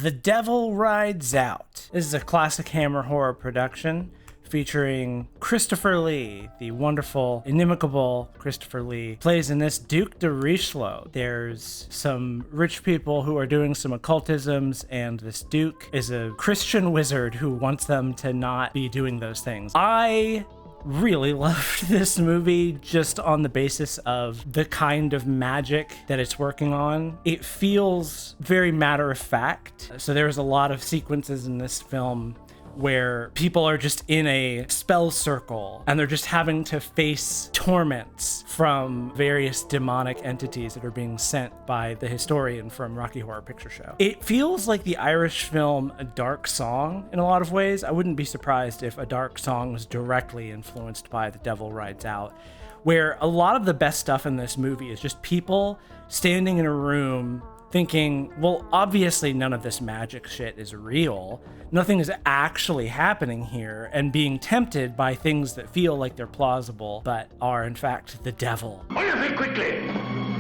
The Devil Rides Out. This is a classic Hammer horror production featuring Christopher Lee, the wonderful, inimicable Christopher Lee, plays in this Duke de Richelieu. There's some rich people who are doing some occultisms, and this Duke is a Christian wizard who wants them to not be doing those things. I really loved this movie just on the basis of the kind of magic that it's working on. It feels very matter of fact. So there's a lot of sequences in this film where people are just in a spell circle and they're just having to face torments from various demonic entities that are being sent by the historian from Rocky Horror Picture Show. It feels like the Irish film A Dark Song in a lot of ways. I wouldn't be surprised if A Dark Song was directly influenced by The Devil Rides Out, where a lot of the best stuff in this movie is just people standing in a room thinking, well, obviously none of this magic shit is real. Nothing is actually happening here, and being tempted by things that feel like they're plausible, but are in fact the devil. On your feet quickly!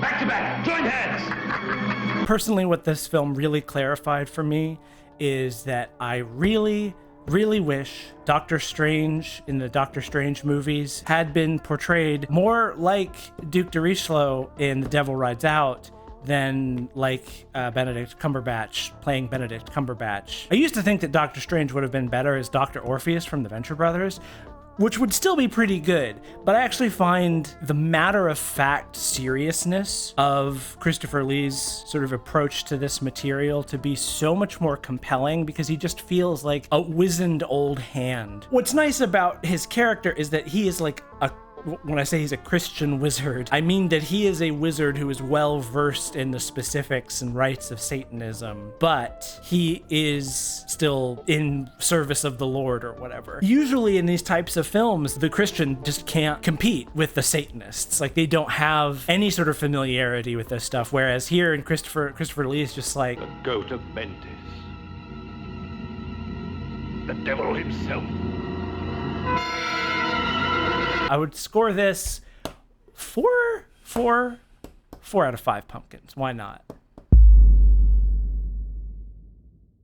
Back to back, join hands! Personally, what this film really clarified for me is that I really wish Doctor Strange in the Doctor Strange movies had been portrayed more like Duke de Richelieu in The Devil Rides Out than like Benedict Cumberbatch playing Benedict Cumberbatch. I used to think that Doctor Strange would have been better as Dr. Orpheus from the Venture Brothers, which would still be pretty good, but I actually find the matter-of-fact seriousness of Christopher Lee's sort of approach to this material to be so much more compelling because he just feels like a wizened old hand. What's nice about his character is that he is like when I say he's a Christian wizard, I mean that he is a wizard who is well versed in the specifics and rites of Satanism, but he is still in service of the Lord or whatever. Usually in these types of films, the Christian just can't compete with the Satanists. Like, they don't have any sort of familiarity with this stuff, whereas here in Christopher Lee is just like, The goat of Mentis. The devil himself. I would score this 4 out of 5 pumpkins. Why not?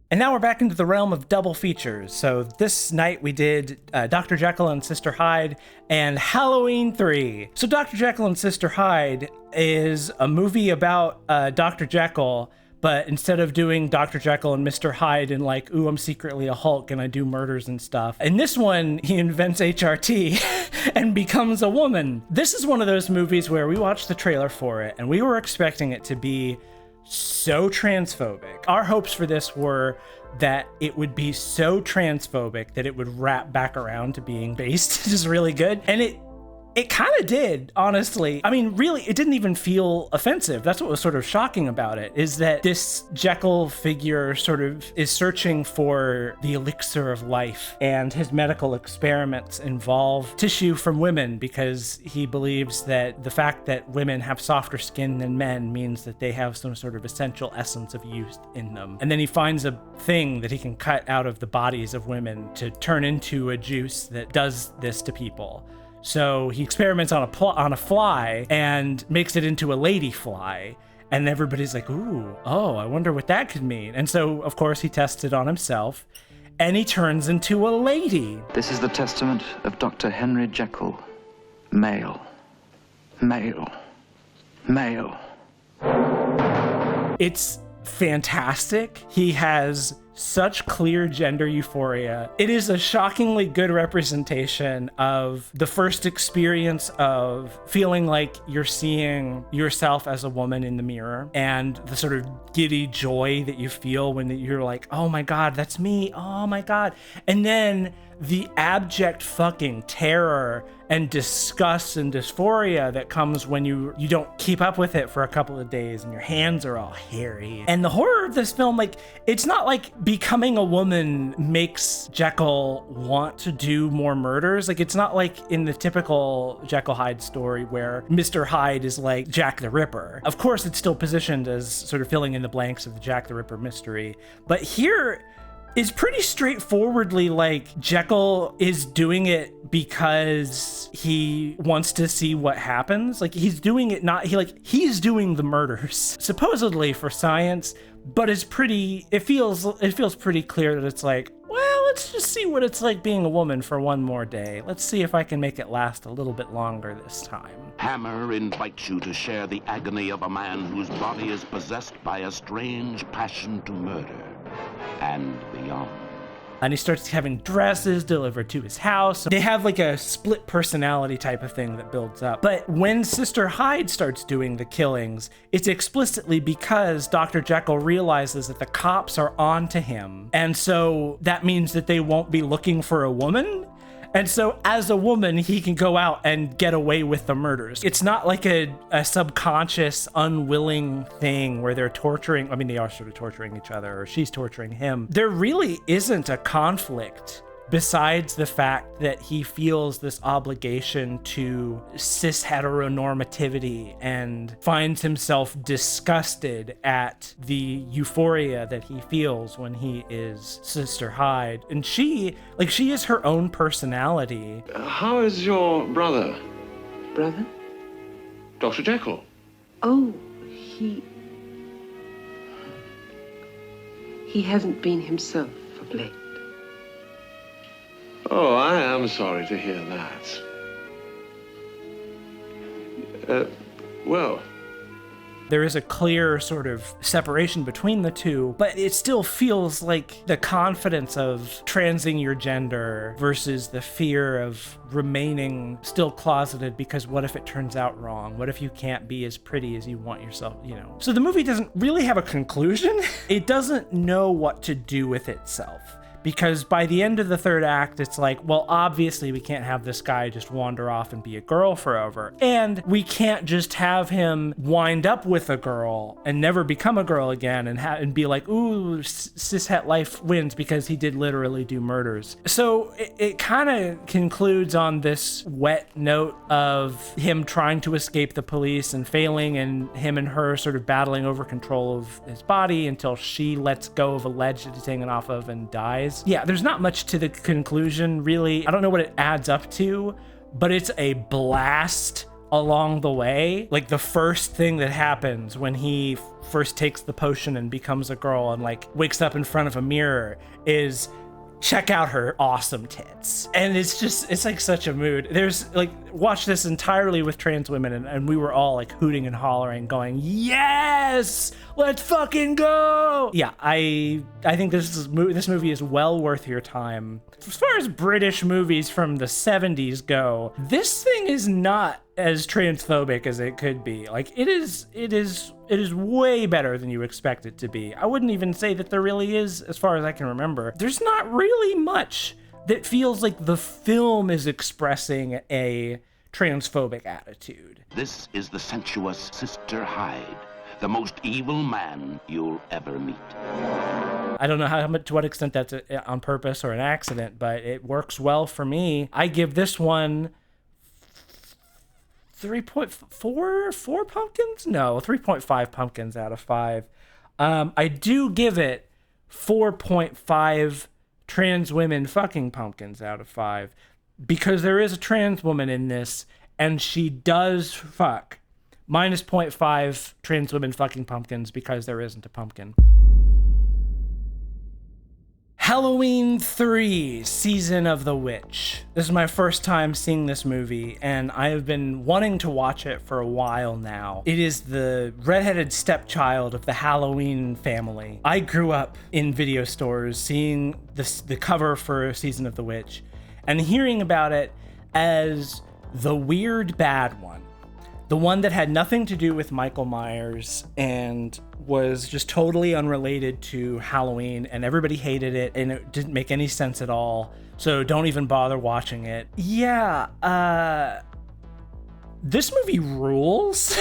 And now we're back into the realm of double features. So this night we did Dr. Jekyll and Sister Hyde and Halloween 3. So Dr. Jekyll and Sister Hyde is a movie about Dr. Jekyll, but instead of doing Dr. Jekyll and Mr. Hyde and like, ooh, I'm secretly a Hulk and I do murders and stuff. In this one, he invents HRT and becomes a woman. This is one of those movies where we watched the trailer for it and we were expecting it to be so transphobic. Our hopes for this were that it would be so transphobic that it would wrap back around to being based just really good. And it kind of did, honestly. I mean, really, it didn't even feel offensive. That's what was sort of shocking about it, is that this Jekyll figure sort of is searching for the elixir of life, and his medical experiments involve tissue from women because he believes that the fact that women have softer skin than men means that they have some sort of essential essence of youth in them. And then he finds a thing that he can cut out of the bodies of women to turn into a juice that does this to people. So he experiments on a fly and makes it into a lady fly. And everybody's like, ooh, I wonder what that could mean. And so, of course, he tests it on himself and he turns into a lady. This is the testament of Dr. Henry Jekyll. Male. Male. Male. It's fantastic. He has such clear gender euphoria. It is a shockingly good representation of the first experience of feeling like you're seeing yourself as a woman in the mirror, and the sort of giddy joy that you feel when you're like, oh my God, that's me. Oh my God. And then the abject fucking terror and disgust and dysphoria that comes when you don't keep up with it for a couple of days and your hands are all hairy. And the horror of this film, like, it's not like becoming a woman makes Jekyll want to do more murders. Like, it's not like in the typical Jekyll Hyde story where Mr. Hyde is like Jack the Ripper. Of course, it's still positioned as sort of filling in the blanks of the Jack the Ripper mystery. But here, is pretty straightforwardly like Jekyll is doing it because he wants to see what happens. Like, he's doing it he's doing the murders supposedly for science, but it feels pretty clear that it's like, well, let's just see what it's like being a woman for one more day. Let's see if I can make it last a little bit longer this time. Hammer invites you to share the agony of a man whose body is possessed by a strange passion to murder and beyond. And he starts having dresses delivered to his house. They have like a split personality type of thing that builds up. But when Sister Hyde starts doing the killings, it's explicitly because Dr. Jekyll realizes that the cops are on to him. And so that means that they won't be looking for a woman. And so as a woman, he can go out and get away with the murders. It's not like a subconscious, unwilling thing where they're torturing. I mean, they are sort of torturing each other, or she's torturing him. There really isn't a conflict besides the fact that he feels this obligation to cis heteronormativity and finds himself disgusted at the euphoria that he feels when he is Sister Hyde. And she is her own personality. How is your brother? Brother? Dr. Jekyll? Oh, he hasn't been himself of late. Oh, I am sorry to hear that. Well... There is a clear sort of separation between the two, but it still feels like the confidence of transing your gender versus the fear of remaining still closeted because what if it turns out wrong? What if you can't be as pretty as you want yourself, you know? So the movie doesn't really have a conclusion. It doesn't know what to do with itself. Because by the end of the third act, it's like, well, obviously we can't have this guy just wander off and be a girl forever. And we can't just have him wind up with a girl and never become a girl again and be like, ooh, cishet life wins because he did literally do murders. So it kind of concludes on this wet note of him trying to escape the police and failing, and him and her sort of battling over control of his body until she lets go of a ledge that he's hanging off of and dies. Yeah, there's not much to the conclusion, really. I don't know what it adds up to, but it's a blast along the way. Like, the first thing that happens when he first takes the potion and becomes a girl and, like, wakes up in front of a mirror is, check out her awesome tits. And it's like such a mood. There's like, watch this entirely with trans women, and we were all like hooting and hollering going, yes, let's fucking go. Yeah, I think this movie is well worth your time. As far as British movies from the 70s go, this thing is not as transphobic as it could be. Like, it is way better than you expect it to be. I wouldn't even say that there really is, as far as I can remember. There's not really much that feels like the film is expressing a transphobic attitude. This is the sensuous Sister Hyde, the most evil man you'll ever meet. I don't know to what extent that's on purpose or an accident, but it works well for me. I give this one 3.4 pumpkins? No, 3.5 pumpkins out of 5. I do give it 4.5 trans women fucking pumpkins out of 5 because there is a trans woman in this and she does fuck. Minus 0.5 trans women fucking pumpkins because there isn't a pumpkin. Halloween 3, Season of the Witch. This is my first time seeing this movie, and I have been wanting to watch it for a while now. It is the redheaded stepchild of the Halloween family. I grew up in video stores seeing the cover for Season of the Witch and hearing about it as the weird bad one. The one that had nothing to do with Michael Myers and was just totally unrelated to Halloween, and everybody hated it and it didn't make any sense at all. So don't even bother watching it. Yeah, this movie rules.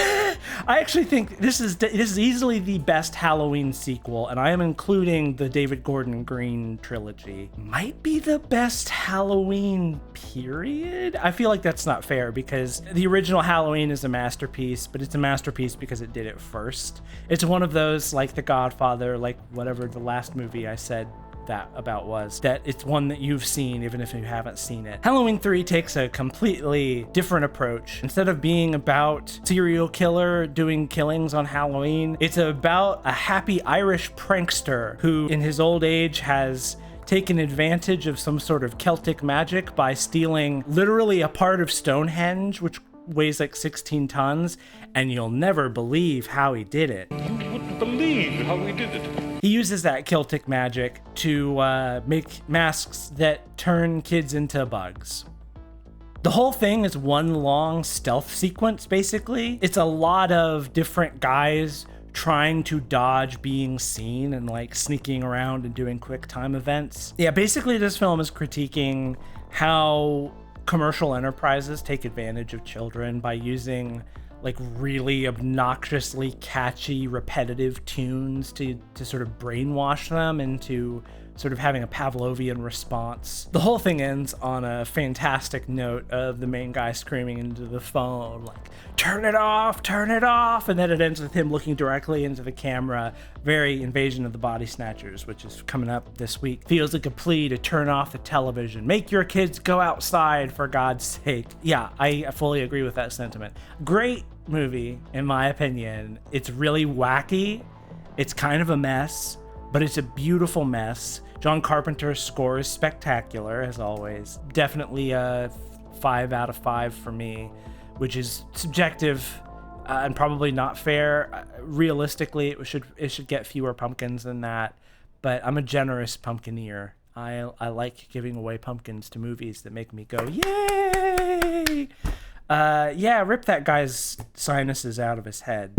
I actually think this is easily the best Halloween sequel, and I am including the David Gordon Green trilogy. Might be the best Halloween period. I feel like that's not fair because the original Halloween is a masterpiece, but it's a masterpiece because it did it first. It's one of those, like The Godfather, like whatever the last movie I said that about was, that it's one that you've seen even if you haven't seen it. Halloween 3 takes a completely different approach. Instead of being about serial killer doing killings on Halloween, it's about a happy Irish prankster who in his old age has taken advantage of some sort of Celtic magic by stealing literally a part of Stonehenge, which weighs like 16 tons, and you'll never believe how he did it. You wouldn't believe how we did it. He uses that Celtic magic to make masks that turn kids into bugs. The whole thing is one long stealth sequence, basically. It's a lot of different guys trying to dodge being seen and like sneaking around and doing quick time events. Yeah, basically this film is critiquing how commercial enterprises take advantage of children by using like really obnoxiously catchy, repetitive tunes to sort of brainwash them into sort of having a Pavlovian response. The whole thing ends on a fantastic note of the main guy screaming into the phone, like, turn it off, and then it ends with him looking directly into the camera. Very Invasion of the Body Snatchers, which is coming up this week. Feels like a plea to turn off the television. Make your kids go outside, for God's sake. Yeah, I fully agree with that sentiment. Great movie, in my opinion. It's really wacky. It's kind of a mess, but it's a beautiful mess. John Carpenter's score is spectacular, as always. Definitely a 5 out of 5 for me, which is subjective and probably not fair. Realistically, it should get fewer pumpkins than that, but I'm a generous pumpkineer. I like giving away pumpkins to movies that make me go, yay! Yeah, rip that guy's sinuses out of his head.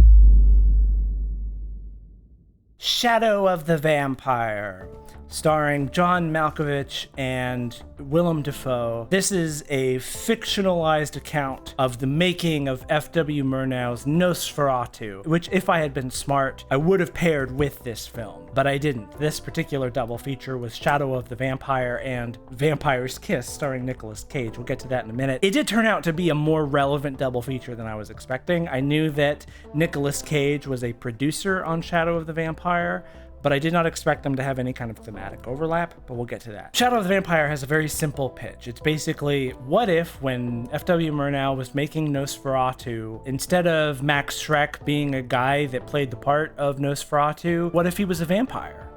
Shadow of the Vampire, starring John Malkovich and Willem Dafoe. This is a fictionalized account of the making of F.W. Murnau's Nosferatu, which, if I had been smart, I would have paired with this film, but I didn't. This particular double feature was Shadow of the Vampire and Vampire's Kiss, starring Nicolas Cage. We'll get to that in a minute. It did turn out to be a more relevant double feature than I was expecting. I knew that Nicolas Cage was a producer on Shadow of the Vampire, but I did not expect them to have any kind of thematic overlap, but we'll get to that. Shadow of the Vampire has a very simple pitch. It's basically, what if when F.W. Murnau was making Nosferatu, instead of Max Schreck being a guy that played the part of Nosferatu, what if he was a vampire?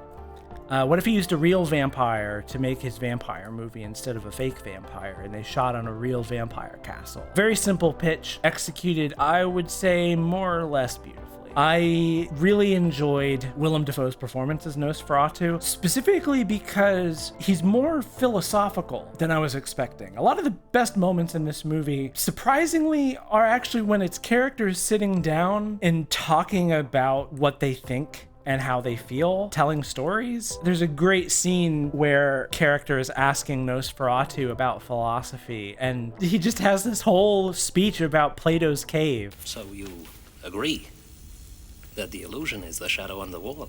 What if he used a real vampire to make his vampire movie instead of a fake vampire, and they shot on a real vampire castle? Very simple pitch, executed, I would say, more or less beautifully. I really enjoyed Willem Dafoe's performance as Nosferatu, specifically because he's more philosophical than I was expecting. A lot of the best moments in this movie, surprisingly, are actually when it's characters sitting down and talking about what they think and how they feel, telling stories. There's a great scene where character is asking Nosferatu about philosophy, and he just has this whole speech about Plato's cave. So you agree that the illusion is the shadow on the wall?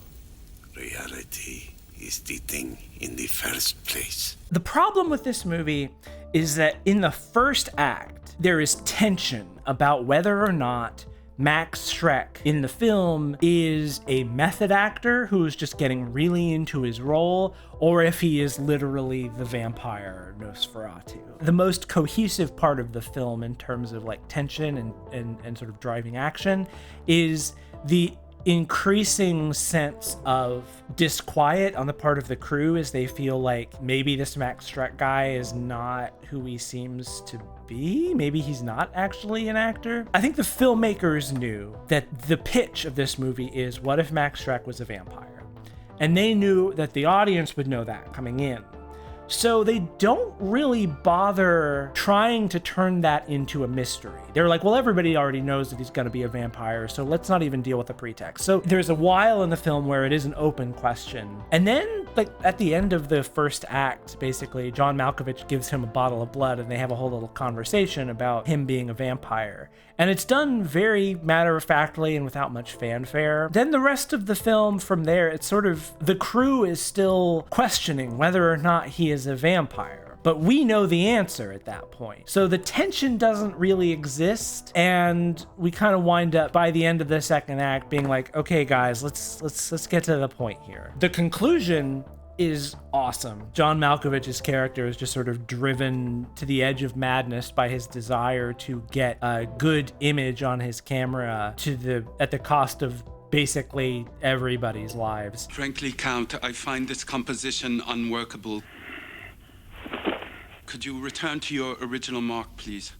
Reality is the thing in the first place. The problem with this movie is that in the first act, there is tension about whether or not Max Schreck in the film is a method actor who's just getting really into his role, or if he is literally the vampire Nosferatu. The most cohesive part of the film in terms of like tension and sort of driving action is the increasing sense of disquiet on the part of the crew as they feel like maybe this Max Schreck guy is not who he seems to be. Maybe he's not actually an actor. I think the filmmakers knew that the pitch of this movie is, what if Max Schreck was a vampire? And they knew that the audience would know that coming in. So they don't really bother trying to turn that into a mystery. They're like, well, everybody already knows that he's going to be a vampire, so let's not even deal with the pretext. So there's a while in the film where it is an open question. And then, like, at the end of the first act, basically, John Malkovich gives him a bottle of blood, and they have a whole little conversation about him being a vampire. And it's done very matter-of-factly and without much fanfare. Then the rest of the film from there, it's sort of, the crew is still questioning whether or not he is a vampire. But we know the answer at that point. So the tension doesn't really exist, and we kind of wind up by the end of the second act being like, okay guys, let's get to the point here. The conclusion is awesome. John Malkovich's character is just sort of driven to the edge of madness by his desire to get a good image on his camera at the cost of basically everybody's lives. Frankly, Count, I find this composition unworkable. Could you return to your original mark, please?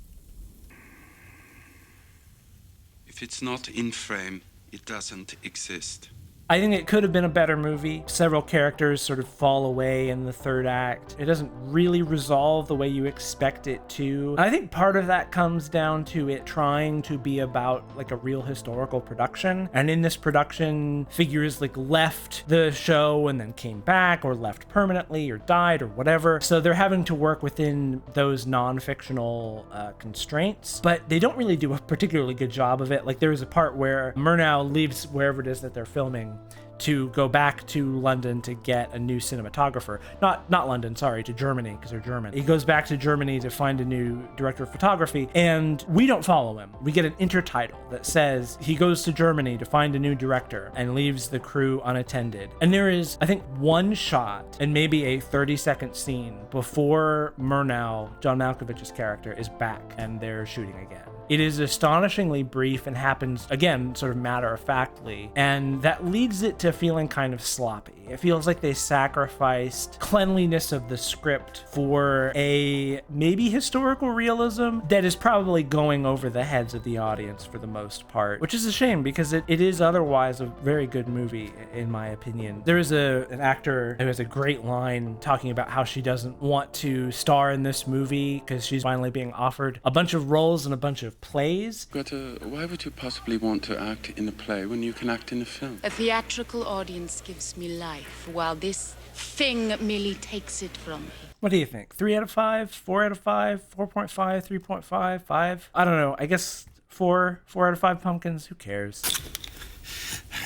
If it's not in frame, it doesn't exist. I think it could have been a better movie. Several characters sort of fall away in the third act. It doesn't really resolve the way you expect it to. I think part of that comes down to it trying to be about like a real historical production. And in this production, figures like left the show and then came back, or left permanently, or died, or whatever. So they're having to work within those non-fictional constraints, but they don't really do a particularly good job of it. Like there's a part where Murnau leaves wherever it is that they're filming to go back to London to get a new cinematographer. Not London, sorry, to Germany, because they're German. He goes back to Germany to find a new director of photography, and we don't follow him. We get an intertitle that says he goes to Germany to find a new director and leaves the crew unattended. And there is, I think, one shot and maybe a 30-second scene before Murnau, John Malkovich's character, is back and they're shooting again. It is astonishingly brief and happens, again, sort of matter-of-factly, and that leads it to feeling kind of sloppy. It feels like they sacrificed cleanliness of the script for a maybe historical realism that is probably going over the heads of the audience for the most part, which is a shame because it is otherwise a very good movie, in my opinion. There is an actor who has a great line talking about how she doesn't want to star in this movie because she's finally being offered a bunch of roles and a bunch of plays. Greta, why would you possibly want to act in a play when you can act in a film? A theatrical audience gives me life, while this thing merely takes it from me. What do you think? 3 out of 5? 4 out of 5? 4.5? 3.5? 5? I don't know. I guess 4 out of 5 pumpkins. Who cares?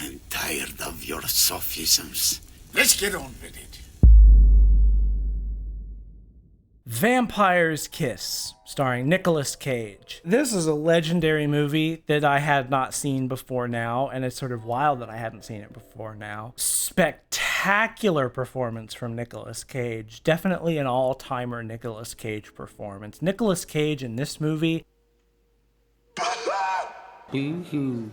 I'm tired of your sophisms. Let's get on with it. Vampire's Kiss, starring Nicolas Cage. This is a legendary movie that I had not seen before now, and it's sort of wild that I hadn't seen it before now. Spectacular performance from Nicolas Cage. Definitely an all-timer Nicolas Cage performance. Nicolas Cage in this movie... Boo-hoo.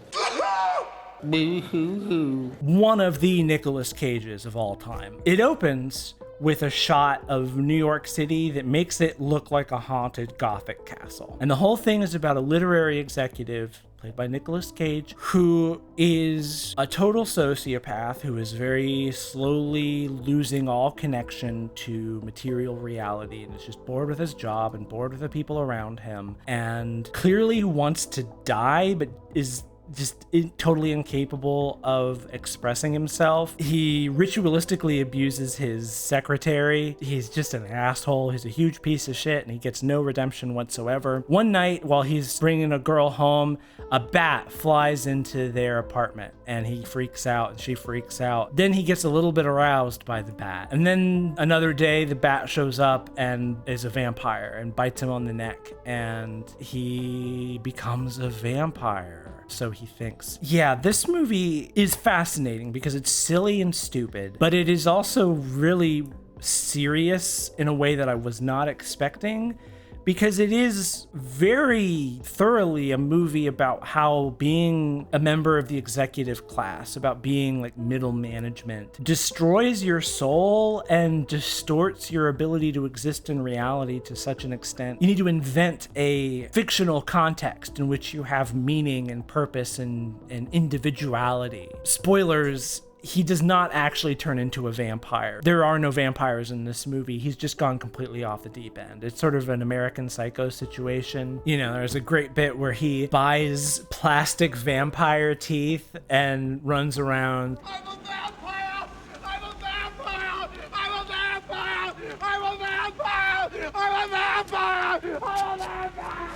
Boo-hoo-hoo. One of the Nicolas Cages of all time. It opens with a shot of New York City that makes it look like a haunted Gothic castle. And the whole thing is about a literary executive, played by Nicolas Cage, who is a total sociopath who is very slowly losing all connection to material reality and is just bored with his job and bored with the people around him and clearly wants to die, but is just totally incapable of expressing himself. He ritualistically abuses his secretary. He's just an asshole. He's a huge piece of shit, and he gets no redemption whatsoever. One night, while he's bringing a girl home, a bat flies into their apartment, and he freaks out, and she freaks out. Then he gets a little bit aroused by the bat. And then another day, the bat shows up and is a vampire and bites him on the neck, and he becomes a vampire. So he thinks. Yeah, this movie is fascinating because it's silly and stupid, but it is also really serious in a way that I was not expecting, because it is very thoroughly a movie about how being a member of the executive class, about being like middle management, destroys your soul and distorts your ability to exist in reality to such an extent. You need to invent a fictional context in which you have meaning and purpose and individuality. Spoilers, he does not actually turn into a vampire. There are no vampires in this movie. He's just gone completely off the deep end. It's sort of an American Psycho situation. You know, there's a great bit where he buys plastic vampire teeth and runs around. I'm a vampire! I'm a vampire! I'm a vampire! I'm a vampire! I'm a vampire! I'm a vampire!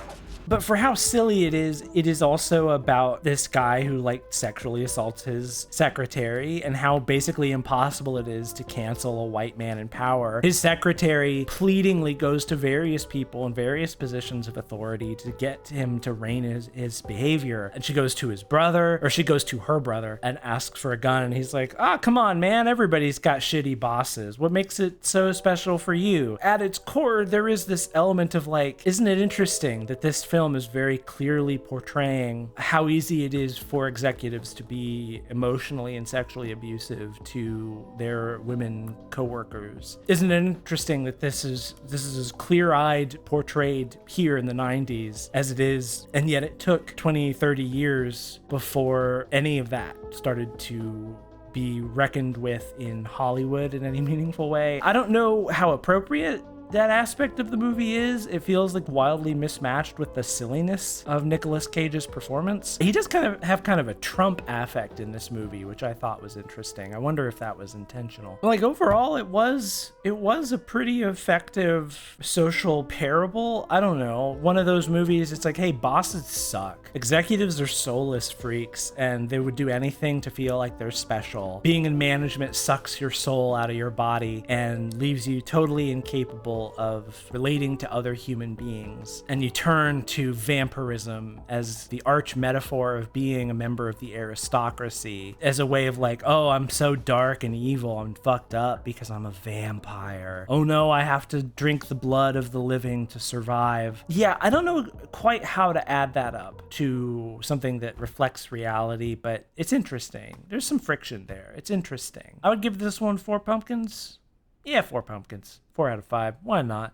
But for how silly it is also about this guy who like sexually assaults his secretary and how basically impossible it is to cancel a white man in power. His secretary pleadingly goes to various people in various positions of authority to get him to rein his behavior. And she goes to his brother, or she goes to her brother and asks for a gun. And he's like, come on, man, everybody's got shitty bosses. What makes it so special for you? At its core, there is this element of like, isn't it interesting that this film is very clearly portraying how easy it is for executives to be emotionally and sexually abusive to their women co-workers? Isn't it interesting that this is as clear-eyed portrayed here in the 90s as it is, and yet it took 20, 30 years before any of that started to be reckoned with in Hollywood in any meaningful way. I don't know how appropriate that aspect of the movie is. It feels like wildly mismatched with the silliness of Nicolas Cage's performance. He does have a Trump affect in this movie, which I thought was interesting. I wonder if that was intentional. Like overall, it was a pretty effective social parable. I don't know. One of those movies, it's like, hey, bosses suck. Executives are soulless freaks and they would do anything to feel like they're special. Being in management sucks your soul out of your body and leaves you totally incapable of relating to other human beings. And you turn to vampirism as the arch metaphor of being a member of the aristocracy, as a way of like, oh, I'm so dark and evil, I'm fucked up because I'm a vampire. Oh no, I have to drink the blood of the living to survive. Yeah, I don't know quite how to add that up to something that reflects reality, but it's interesting. There's some friction there. It's interesting. I would give this one 4 pumpkins. Yeah, 4 pumpkins. 4 out of 5. Why not?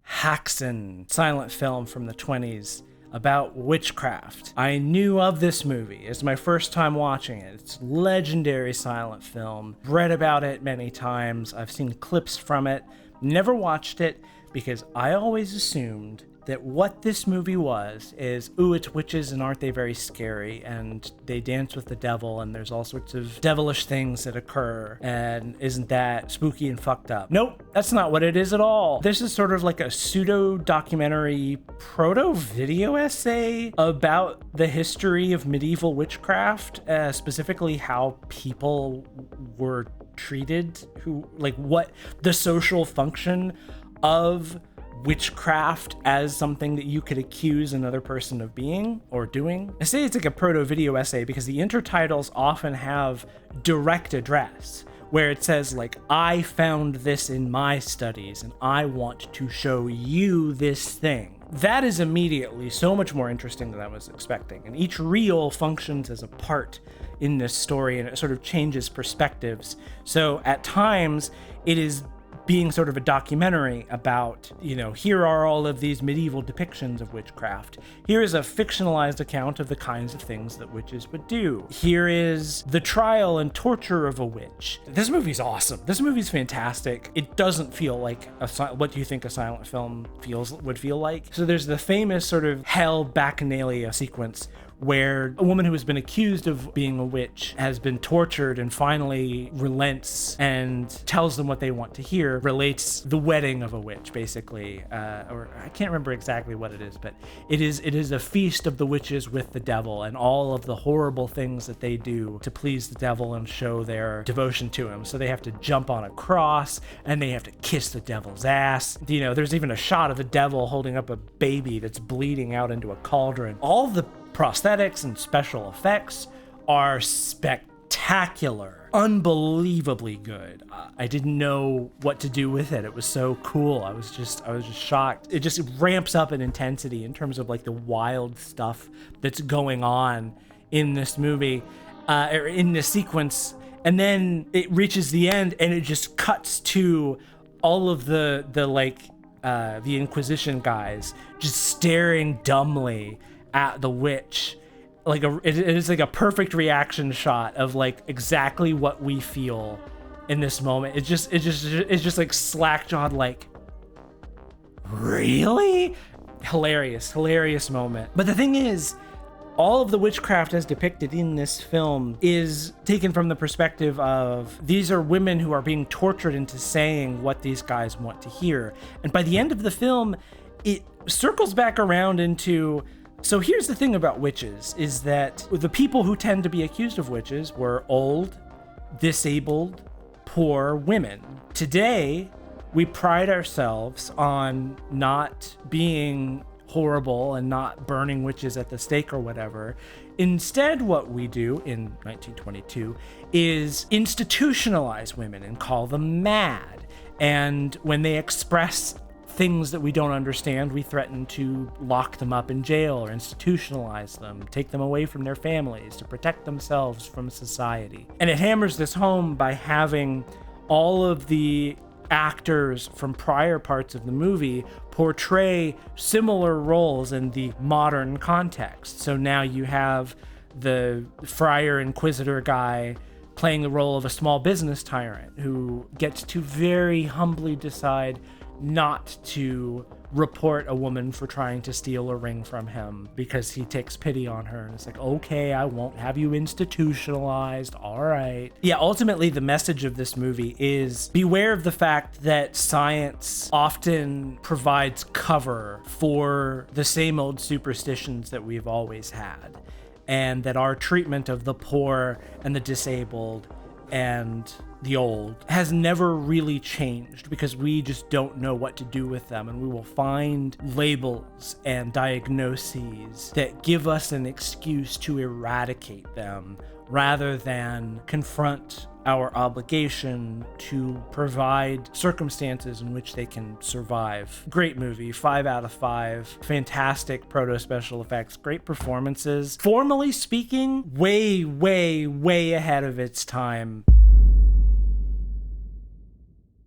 Häxan, silent film from the 20s about witchcraft. I knew of this movie. It's my first time watching it. It's a legendary silent film. Read about it many times. I've seen clips from it. Never watched it because I always assumed that what this movie was is, ooh, it's witches and aren't they very scary, and they dance with the devil and there's all sorts of devilish things that occur, and isn't that spooky and fucked up? Nope, that's not what it is at all. This is sort of like a pseudo-documentary proto-video essay about the history of medieval witchcraft, specifically how people were treated, what the social function of witchcraft as something that you could accuse another person of being or doing. I say it's like a proto-video essay because the intertitles often have direct address, where it says like, I found this in my studies and I want to show you this thing. That is immediately so much more interesting than I was expecting. And each reel functions as a part in this story and it sort of changes perspectives. So at times it is being sort of a documentary about, here are all of these medieval depictions of witchcraft. Here is a fictionalized account of the kinds of things that witches would do. Here is the trial and torture of a witch. This movie's awesome. This movie's fantastic. It doesn't feel like what you think a silent film would feel like. So there's the famous sort of hell bacchanalia sequence where a woman who has been accused of being a witch has been tortured and finally relents and tells them what they want to hear, relates the wedding of a witch, basically. Or I can't remember exactly what it is, but it is a feast of the witches with the devil and all of the horrible things that they do to please the devil and show their devotion to him. So they have to jump on a cross and they have to kiss the devil's ass. There's even a shot of the devil holding up a baby that's bleeding out into a cauldron. All the prosthetics and special effects are spectacular, unbelievably good. I didn't know what to do with it. It was so cool. I was just shocked. It just ramps up in intensity in terms of like the wild stuff that's going on in this movie, or in this sequence. And then it reaches the end and it just cuts to all of the Inquisition guys just staring dumbly at the witch. It is like a perfect reaction shot of like exactly what we feel in this moment. It's just like slack-jawed, like, really? Hilarious moment. But the thing is, all of the witchcraft as depicted in this film is taken from the perspective of these are women who are being tortured into saying what these guys want to hear. And by the end of the film, it circles back around into, so here's the thing about witches, is that the people who tend to be accused of witches were old, disabled, poor women. Today, we pride ourselves on not being horrible and not burning witches at the stake or whatever. Instead, what we do in 1922 is institutionalize women and call them mad. And when they express things that we don't understand, we threaten to lock them up in jail or institutionalize them, take them away from their families to protect themselves from society. And it hammers this home by having all of the actors from prior parts of the movie portray similar roles in the modern context. So now you have the friar inquisitor guy playing the role of a small business tyrant who gets to very humbly decide not to report a woman for trying to steal a ring from him because he takes pity on her, and it's like, okay, I won't have you institutionalized, all right. Yeah, ultimately the message of this movie is beware of the fact that science often provides cover for the same old superstitions that we've always had, and that our treatment of the poor and the disabled and the old has never really changed because we just don't know what to do with them, and we will find labels and diagnoses that give us an excuse to eradicate them rather than confront our obligation to provide circumstances in which they can survive. Great movie, 5 out of 5. Fantastic proto special effects, great performances. Formally speaking, way, way, way ahead of its time.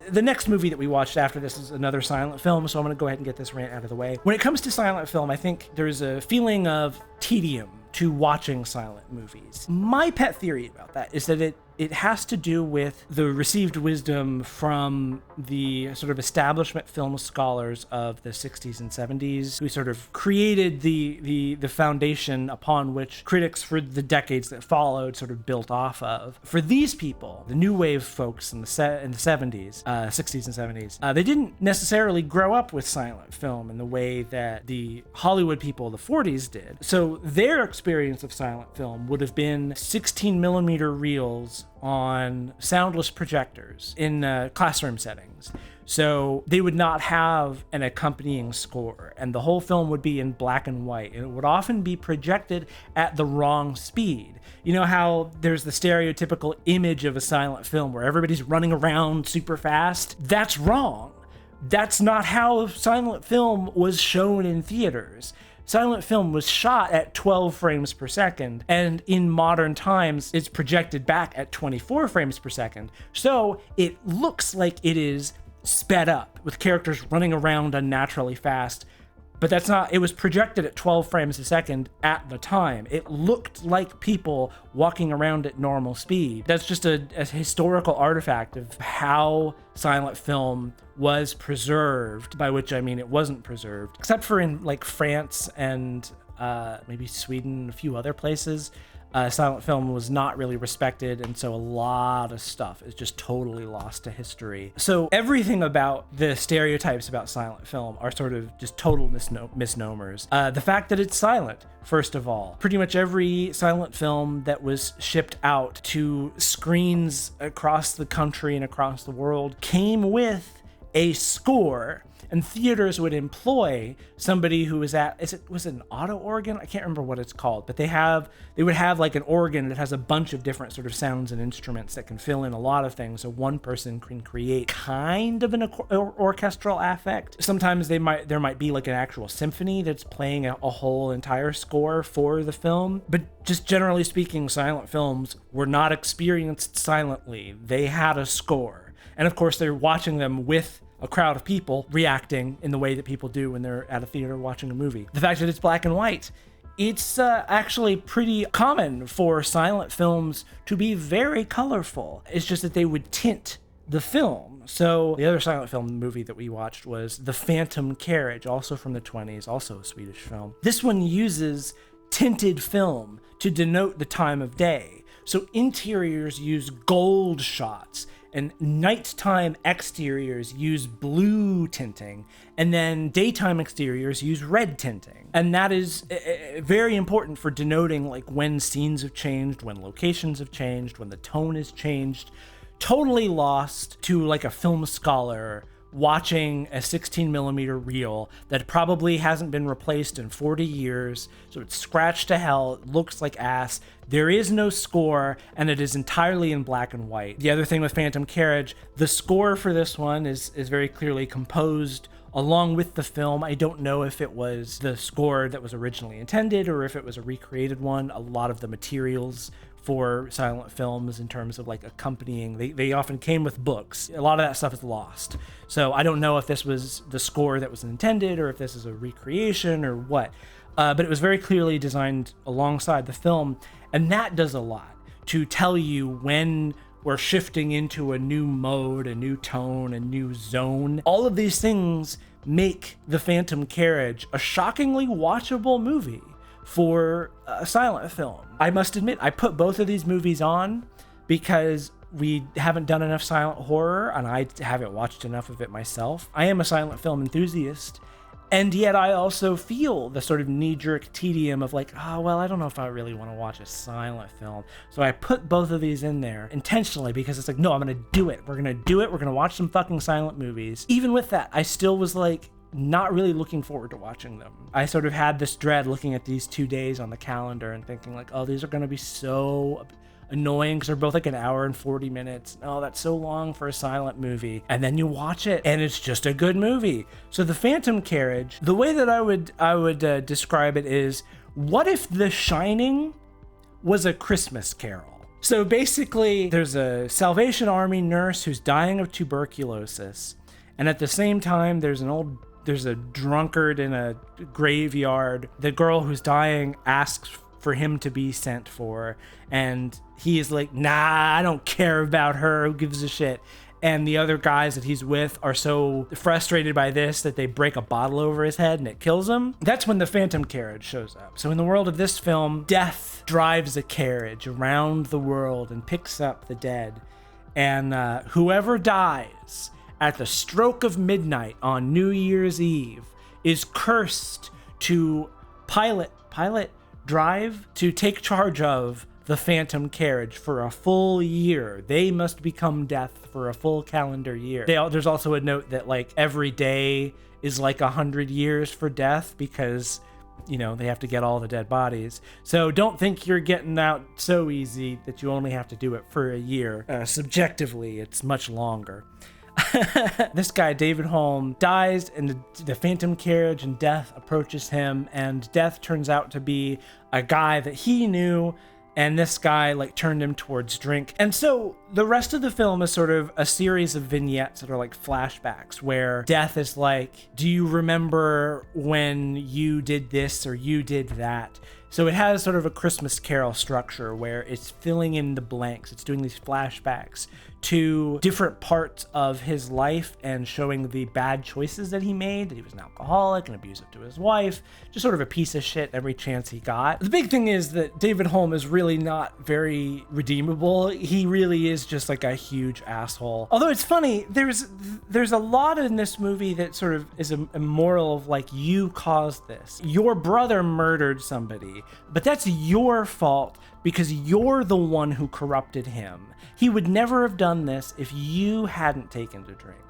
The next movie that we watched after this is another silent film, so I'm going to go ahead and get this rant out of the way. When it comes to silent film, I think there's a feeling of tedium to watching silent movies. My pet theory about that is that it has to do with the received wisdom from the sort of establishment film scholars of the 60s and 70s who sort of created the foundation upon which critics for the decades that followed sort of built off of. For these people, the new wave folks in the 70s, 60s and 70s, they didn't necessarily grow up with silent film in the way that the Hollywood people of the 40s did. So their experience of silent film would have been 16 millimeter reels on soundless projectors in classroom settings. So they would not have an accompanying score, and the whole film would be in black and white, and it would often be projected at the wrong speed. You know how there's the stereotypical image of a silent film where everybody's running around super fast? That's wrong. That's not how silent film was shown in theaters. Silent film was shot at 12 frames per second, and in modern times, it's projected back at 24 frames per second. So it looks like it is sped up with characters running around unnaturally fast, but that's not, it was projected at 12 frames a second at the time. It looked like people walking around at normal speed. That's just a historical artifact of how silent film was preserved, by which I mean it wasn't preserved, except for in like France and maybe Sweden and a few other places. Silent film was not really respected, and so a lot of stuff is just totally lost to history. So everything about the stereotypes about silent film are sort of just total misnomers. The fact that it's silent, first of all. Pretty much every silent film that was shipped out to screens across the country and across the world came with a score, and theaters would employ somebody who was was it an auto organ? I can't remember what it's called, but they would have like an organ that has a bunch of different sort of sounds and instruments that can fill in a lot of things. So one person can create kind of an orchestral affect. Sometimes there might be like an actual symphony that's playing a whole entire score for the film. But just generally speaking, silent films were not experienced silently. They had a score. And of course, they're watching them with a crowd of people reacting in the way that people do when they're at a theater watching a movie. The fact that it's black and white, it's actually pretty common for silent films to be very colorful. It's just that they would tint the film. So the other silent film movie that we watched was The Phantom Carriage, also from the 20s, also a Swedish film. This one uses tinted film to denote the time of day. So interiors use gold shots And nighttime exteriors use blue tinting, and then daytime exteriors use red tinting. And that is very important for denoting like when scenes have changed, when locations have changed, when the tone has changed. Totally lost to like a film scholar watching a 16mm reel that probably hasn't been replaced in 40 years, so it's scratched to hell, it looks like ass, there is no score, and it is entirely in black and white. The other thing with Phantom Carriage, the score for this one is very clearly composed along with the film. I don't know if it was the score that was originally intended or if it was a recreated one. A lot of the materials for silent films in terms of like accompanying, they often came with books. A lot of that stuff is lost. So I don't know if this was the score that was intended or if this is a recreation or what. But it was very clearly designed alongside the film, and that does a lot to tell you when we're shifting into a new mode, a new tone, a new zone. All of these things make The Phantom Carriage a shockingly watchable movie for a silent film. I must admit, I put both of these movies on because we haven't done enough silent horror, and I haven't watched enough of it myself. I am a silent film enthusiast, and yet I also feel the sort of knee-jerk tedium of like, oh, well, I don't know if I really want to watch a silent film. So I put both of these in there intentionally because it's like, no, I'm going to do it. We're going to do it. We're going to watch some fucking silent movies. Even with that, I still was like, not really looking forward to watching them. I sort of had this dread looking at these 2 days on the calendar and thinking like, oh, these are going to be so annoying because they're both like an hour and 40 minutes. Oh, that's so long for a silent movie. And then you watch it and it's just a good movie. So The Phantom Carriage, the way that I would describe it is, what if The Shining was a Christmas Carol? So basically, there's a Salvation Army nurse who's dying of tuberculosis, and at the same time, there's a drunkard in a graveyard. The girl who's dying asks for him to be sent for, and he is like, nah, I don't care about her, who gives a shit? And the other guys that he's with are so frustrated by this that they break a bottle over his head and it kills him. That's when the Phantom Carriage shows up. So in the world of this film, death drives a carriage around the world and picks up the dead, and whoever dies at the stroke of midnight on New Year's Eve is cursed to drive to take charge of the Phantom Carriage for a full year. They must become death for a full calendar year. There's also a note that like every day is like 100 years for death because, you know, they have to get all the dead bodies. So don't think you're getting out so easy that you only have to do it for a year. Subjectively, it's much longer. This guy, David Holm, dies in the Phantom Carriage, and Death approaches him, and Death turns out to be a guy that he knew, and this guy like turned him towards drink. And so the rest of the film is sort of a series of vignettes that are like flashbacks where Death is like, do you remember when you did this or you did that? So it has sort of a Christmas Carol structure where it's filling in the blanks. It's doing these flashbacks to different parts of his life and showing the bad choices that he made, that he was an alcoholic and abusive to his wife, just sort of a piece of shit every chance he got. The big thing is that David Holm is really not very redeemable. He really is just like a huge asshole. Although it's funny, there's a lot in this movie that sort of is a moral of like, you caused this. Your brother murdered somebody, but that's your fault because you're the one who corrupted him. He would never have done this if you hadn't taken to drink.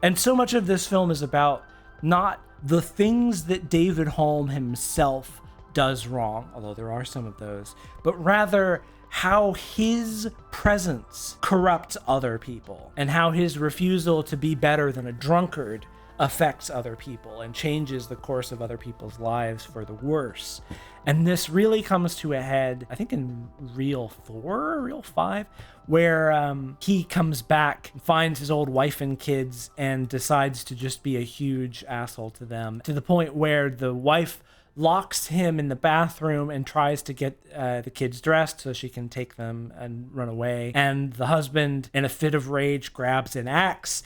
And so much of this film is about not the things that David Holm himself does wrong, although there are some of those, but rather how his presence corrupts other people and how his refusal to be better than a drunkard affects other people and changes the course of other people's lives for the worse. And this really comes to a head, I think in Reel 4 or Reel 5, where he comes back, finds his old wife and kids, and decides to just be a huge asshole to them, to the point where the wife locks him in the bathroom and tries to get the kids dressed so she can take them and run away. And the husband, in a fit of rage, grabs an axe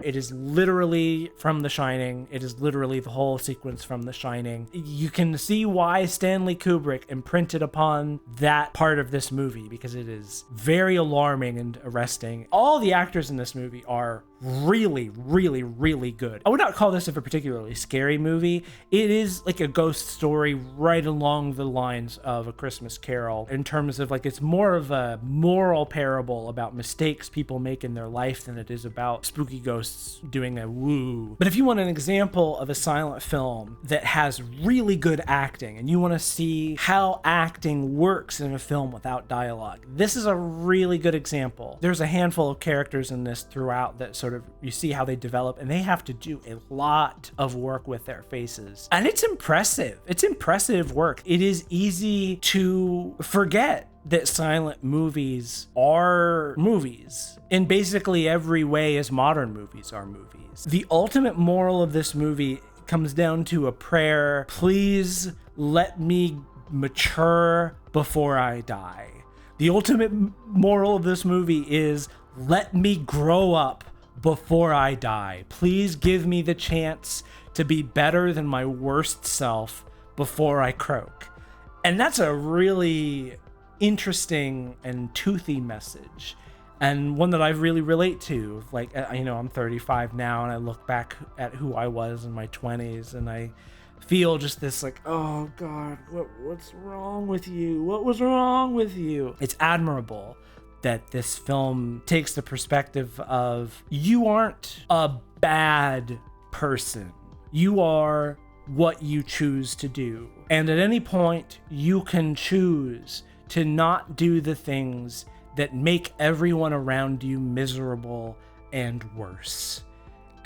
It is literally from The Shining. It is literally the whole sequence from The Shining. You can see why Stanley Kubrick imprinted upon that part of this movie, because it is very alarming and arresting. All the actors in this movie are really, really, really good. I would not call this a particularly scary movie. It is like a ghost story right along the lines of A Christmas Carol, in terms of like, it's more of a moral parable about mistakes people make in their life than it is about spooky ghosts doing a woo. But if you want an example of a silent film that has really good acting, and you want to see how acting works in a film without dialogue, this is a really good example. There's a handful of characters in this throughout that sort of, you see how they develop, and they have to do a lot of work with their faces. And it's impressive. It's impressive work. It is easy to forget that silent movies are movies in basically every way as modern movies are movies. The ultimate moral of this movie comes down to a prayer: please let me mature before I die. The ultimate moral of this movie is, let me grow up before I die. Please give me the chance to be better than my worst self before I croak. And that's a really interesting and toothy message, and one that I really relate to. Like, you know, I'm 35 now, and I look back at who I was in my 20s, and I feel just this like, oh God, what's wrong with you? What was wrong with you? It's admirable that this film takes the perspective of, you aren't a bad person. You are what you choose to do. And at any point, you can choose to not do the things that make everyone around you miserable and worse.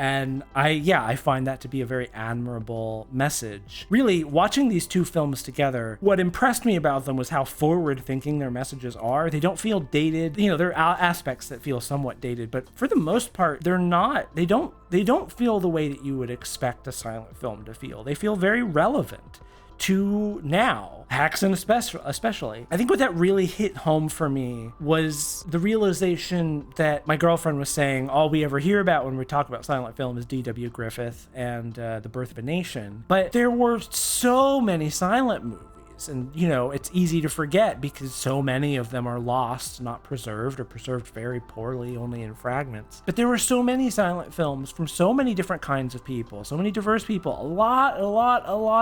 And I find that to be a very admirable message. Really, watching these two films together, what impressed me about them was how forward-thinking their messages are. They don't feel dated. You know, there are aspects that feel somewhat dated, but for the most part, they're not. They don't feel the way that you would expect a silent film to feel. They feel very relevant to now, Häxan especially. I think what that really hit home for me was the realization that my girlfriend was saying all we ever hear about when we talk about silent film is D.W. Griffith and The Birth of a Nation. But there were so many silent movies. And, you know, it's easy to forget because so many of them are lost, not preserved, or preserved very poorly, only in fragments. But there were so many silent films from so many different kinds of people, so many diverse people. A lot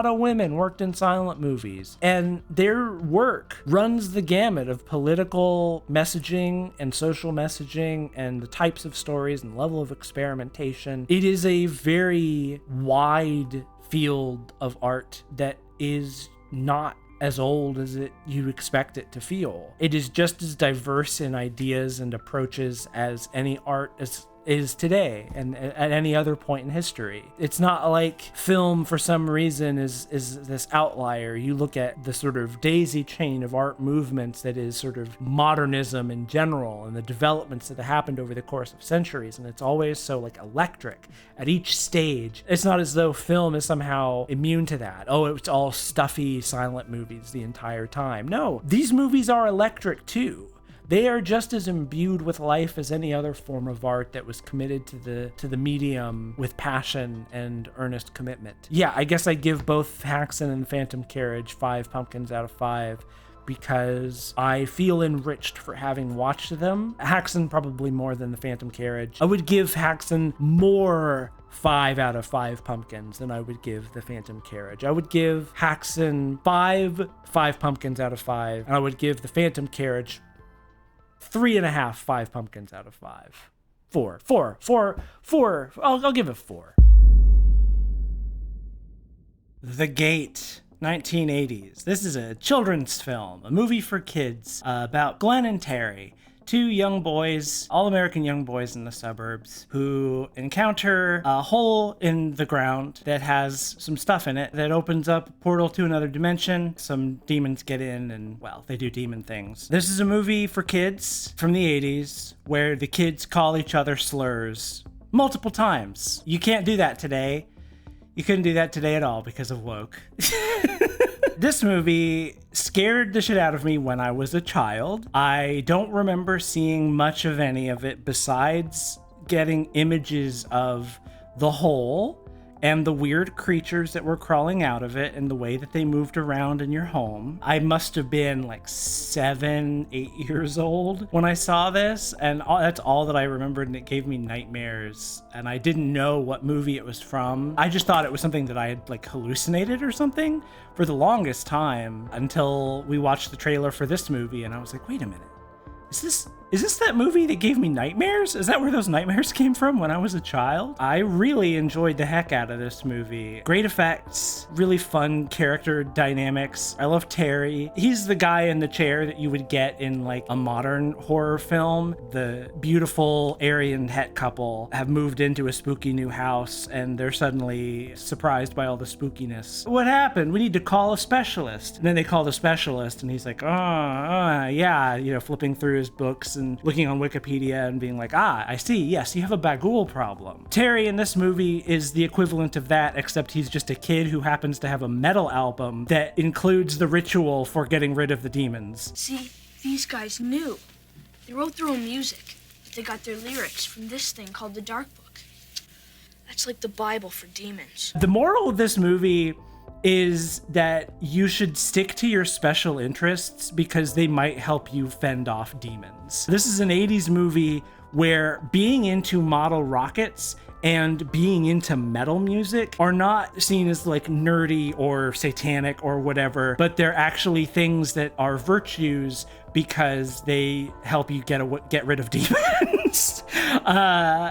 of women worked in silent movies. And their work runs the gamut of political messaging and social messaging and the types of stories and level of experimentation. It is a very wide field of art that is not as old as you expect it to feel. It is just as diverse in ideas and approaches as any art is today and at any other point in history. It's not like film for some reason is this outlier. You look at the sort of daisy chain of art movements that is sort of modernism in general, and the developments that have happened over the course of centuries, and it's always so like electric at each stage. It's not as though film is somehow immune to that. Oh, it's all stuffy silent movies the entire time. No, these movies are electric too. They are just as imbued with life as any other form of art that was committed to the medium with passion and earnest commitment. Yeah, I guess I give both Häxan and Phantom Carriage 5 pumpkins out of 5 because I feel enriched for having watched them. Häxan probably more than the Phantom Carriage. I would give Häxan more 5 out of 5 pumpkins than I would give the Phantom Carriage. I would give Häxan 5 pumpkins out of 5, and I would give the Phantom Carriage 3.5 5 pumpkins out of 5. 4. I'll give it 4. The Gate, 1980s. This is a children's film, a movie for kids about Glenn and Terry, two young boys, all-American young boys in the suburbs, who encounter a hole in the ground that has some stuff in it that opens up a portal to another dimension. Some demons get in and, well, they do demon things. This is a movie for kids from the 80s where the kids call each other slurs multiple times. You can't do that today. You couldn't do that today at all because of woke. This movie scared the shit out of me when I was a child. I don't remember seeing much of any of it besides getting images of the hole and the weird creatures that were crawling out of it and the way that they moved around in your home. I must have been like 7, 8 years old when I saw this, and that's all that I remembered, and it gave me nightmares, and I didn't know what movie it was from. I just thought it was something that I had like hallucinated or something for the longest time until we watched the trailer for this movie, and I was like, wait a minute. Is this that movie that gave me nightmares? Is that where those nightmares came from when I was a child? I really enjoyed the heck out of this movie. Great effects, really fun character dynamics. I love Terry. He's the guy in the chair that you would get in like a modern horror film. The beautiful Aryan het couple have moved into a spooky new house and they're suddenly surprised by all the spookiness. What happened? We need to call a specialist. And then they call the specialist and he's like, yeah, flipping through his books and looking on Wikipedia and being like, I see, yes, you have a bagul problem. Terry in this movie is the equivalent of that, except he's just a kid who happens to have a metal album that includes the ritual for getting rid of the demons. See, these guys knew. They wrote their own music, but they got their lyrics from this thing called the Dark Book. That's like the Bible for demons. The moral of this movie is that you should stick to your special interests because they might help you fend off demons. This is an 80s movie where being into model rockets and being into metal music are not seen as like nerdy or satanic or whatever, but they're actually things that are virtues because they help you get rid of demons,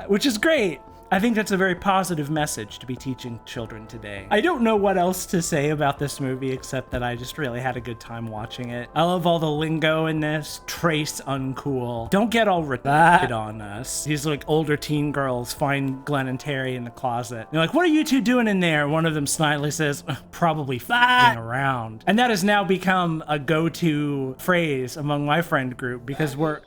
which is great. I think that's a very positive message to be teaching children today. I don't know what else to say about this movie except that I just really had a good time watching it. I love all the lingo in this. Trace uncool. Don't get all retarded on us. These like older teen girls find Glenn and Terry in the closet. They're like, what are you two doing in there? One of them snidely says, probably f***ing around. And that has now become a go-to phrase among my friend group because we're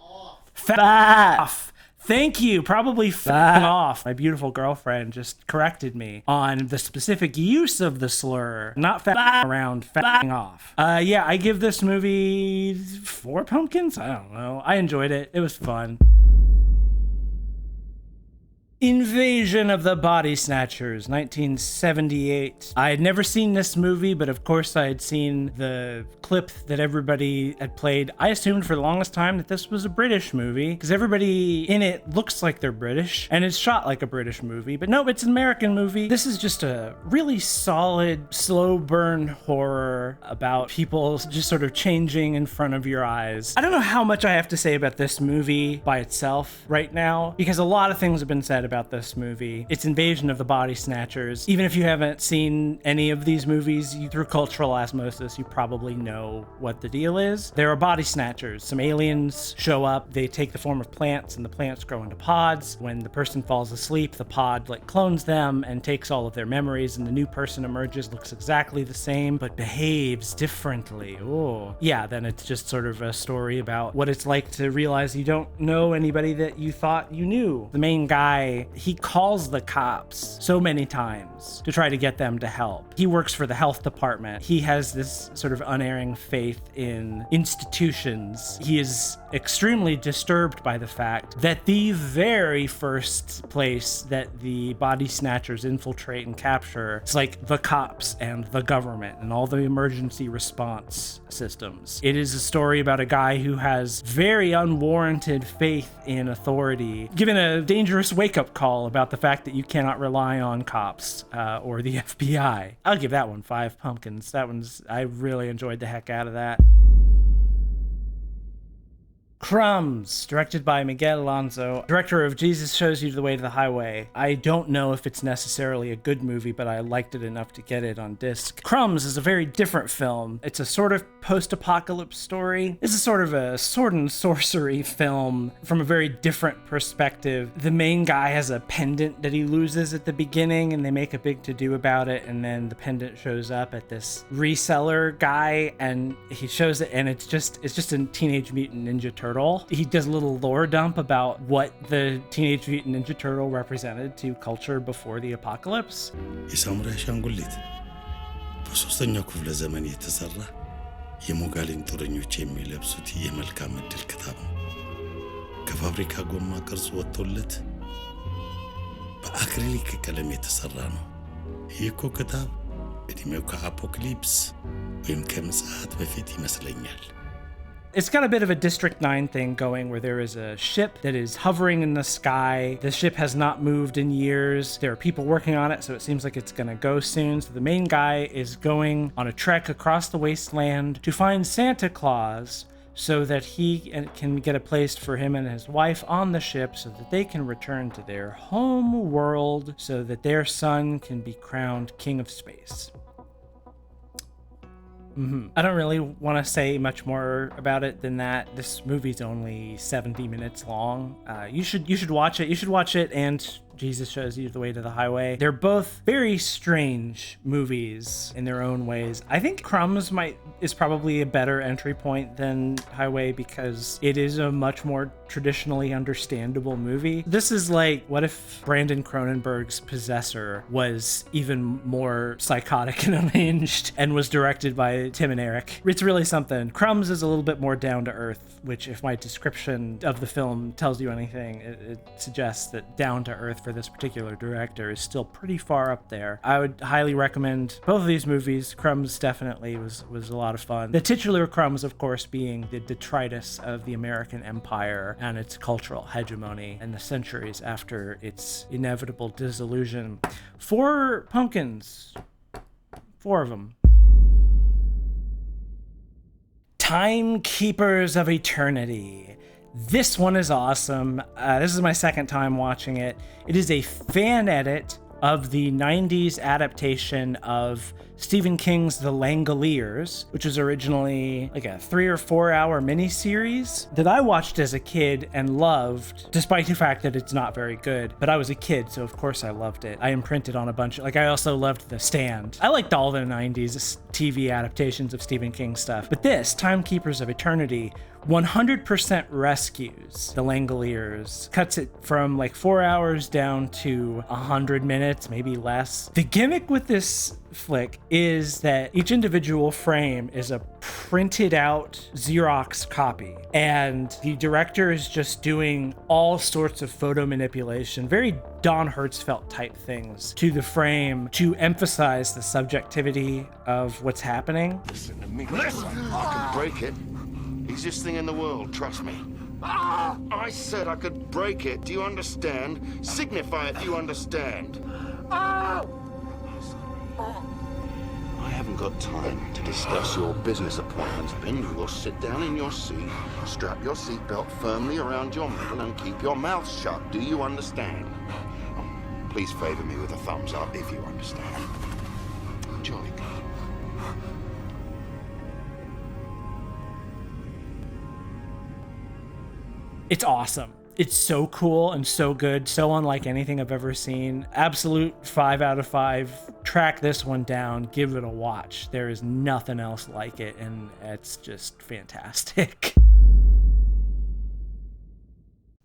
off. Thank you, probably f***ing off. My beautiful girlfriend just corrected me on the specific use of the slur, not f***ing around, f***ing off. Yeah, I give this movie 4 pumpkins? I don't know. I enjoyed it. It was fun. Invasion of the Body Snatchers, 1978. I had never seen this movie, but of course I had seen the clip that everybody had played. I assumed for the longest time that this was a British movie, because everybody in it looks like they're British, and it's shot like a British movie, but no, it's an American movie. This is just a really solid, slow burn horror about people just sort of changing in front of your eyes. I don't know how much I have to say about this movie by itself right now, because a lot of things have been said about this movie. It's Invasion of the Body Snatchers. Even if you haven't seen any of these movies, through cultural osmosis, you probably know what the deal is. There are body snatchers. Some aliens show up. They take the form of plants, and the plants grow into pods. When the person falls asleep, the pod clones them and takes all of their memories, and the new person emerges, looks exactly the same, but behaves differently. Oh, yeah, then it's just sort of a story about what it's like to realize you don't know anybody that you thought you knew. The main guy, he calls the cops so many times to try to get them to help. He works for the health department. He has this sort of unerring faith in institutions. He is extremely disturbed by the fact that the very first place that the body snatchers infiltrate and capture is like the cops and the government and all the emergency response systems. It is a story about a guy who has very unwarranted faith in authority, given a dangerous wake-up call about the fact that you cannot rely on cops or the FBI. I'll give that one 5 pumpkins. I really enjoyed the heck out of that. Crumbs, directed by Miguel Alonso, director of Jesus Shows You the Way to the Highway. I don't know if it's necessarily a good movie, but I liked it enough to get it on disc. Crumbs is a very different film. It's a sort of post-apocalypse story. It's a sort of a sword and sorcery film from a very different perspective. The main guy has a pendant that he loses at the beginning, and they make a big to-do about it, and then the pendant shows up at this reseller guy, and he shows it, and it's just a Teenage Mutant Ninja Turtle. He does a little lore dump about what the Teenage Mutant Ninja Turtle represented to culture before the apocalypse. የሳሙራይ አሻንጉሊት በሶስተኛው ክፍለ ዘመን የተሰራ የሞጋሊን ጦረኞች የሚለብሱት የመልካም ዕድል ክታብ ነው። ከፋብሪካ ጎማ ቅርጽ ወጥቶለት በአክሪሊክ ቀለም የተሰራ ነው። ይህ እኮ ክታብ እድሜው ከአፖክሊፕስ ወይም ከምጽአት በፊት ይመስለኛል። It's got a bit of a District 9 thing going where there is a ship that is hovering in the sky. The ship has not moved in years. There are people working on it, so it seems like it's going to go soon. So the main guy is going on a trek across the wasteland to find Santa Claus so that he can get a place for him and his wife on the ship so that they can return to their home world so that their son can be crowned King of Space. I don't really want to say much more about it than that. This movie's only 70 minutes long. You should watch it. You should watch it and Jesus Shows You the Way to the Highway. They're both very strange movies in their own ways. I think Crumbs is probably a better entry point than Highway because it is a much more traditionally understandable movie. This is like, what if Brandon Cronenberg's Possessor was even more psychotic and unhinged and was directed by Tim and Eric? It's really something. Crumbs is a little bit more down to earth, which if my description of the film tells you anything, it suggests that down to earth for this particular director is still pretty far up there. I would highly recommend both of these movies. Crumbs definitely was a lot of fun. The titular Crumbs, of course, being the detritus of the American empire and its cultural hegemony and the centuries after its inevitable dissolution. 4 pumpkins. 4 of them. Timekeepers of Eternity. This one is awesome. This is my second time watching it. It is a fan edit of the 90s adaptation of Stephen King's The Langoliers, which was originally like a 3 or 4 hour miniseries that I watched as a kid and loved, despite the fact that it's not very good. But I was a kid, so of course I loved it. I imprinted on a bunch of, I also loved The Stand. I liked all the 90s TV adaptations of Stephen King stuff. But this, Timekeepers of Eternity, 100% rescues The Langoliers, cuts it from like 4 hours down to 100 minutes, maybe less. The gimmick with this flick is that each individual frame is a printed out Xerox copy, and the director is just doing all sorts of photo manipulation, very Don Hertzfeldt type things to the frame to emphasize the subjectivity of what's happening. Listen to me. Listen! I can break it. Easiest thing in the world, trust me. I said I could break it. Do you understand? Signify it, do you understand? I haven't got time to discuss your business appointments, Ben. You will sit down in your seat, strap your seatbelt firmly around your middle, and keep your mouth shut. Do you understand? Please favor me with a thumbs up if you understand. Jolly good. It's awesome. It's so cool and so good, so unlike anything I've ever seen. Absolute 5 out of 5. Track this one down, give it a watch. There is nothing else like it, and it's just fantastic.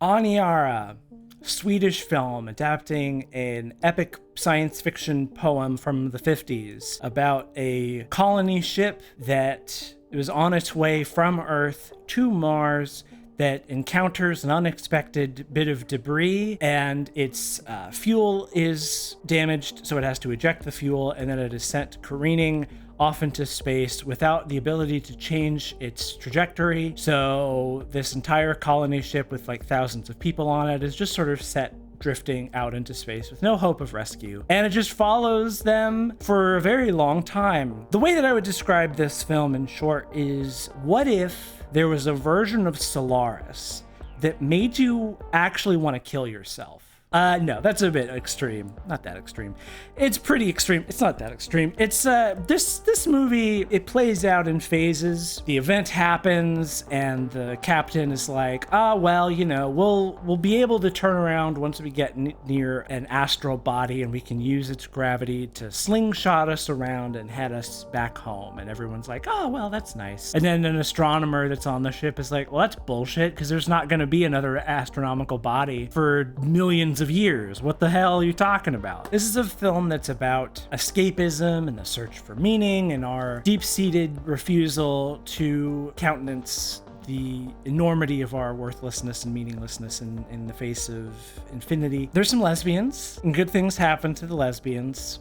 Aniara, Swedish film adapting an epic science fiction poem from the 50s about a colony ship that was on its way from Earth to Mars that encounters an unexpected bit of debris, and its fuel is damaged, so it has to eject the fuel, and then it is sent careening off into space without the ability to change its trajectory. So this entire colony ship with like thousands of people on it is just sort of set drifting out into space with no hope of rescue. And it just follows them for a very long time. The way that I would describe this film in short is, what if there was a version of Solaris that made you actually want to kill yourself? No, that's a bit extreme. Not that extreme. It's pretty extreme. It's not that extreme. It's this movie, it plays out in phases. The event happens and the captain is like, well, you know, we'll be able to turn around once we get near an astral body, and we can use its gravity to slingshot us around and head us back home. And everyone's like, oh, well, that's nice. And then an astronomer that's on the ship is like, well, that's bullshit, because there's not going to be another astronomical body for millions of years. What the hell are you talking about? This is a film that's about escapism and the search for meaning and our deep-seated refusal to countenance the enormity of our worthlessness and meaninglessness in the face of infinity. There's some lesbians, and good things happen to the lesbians.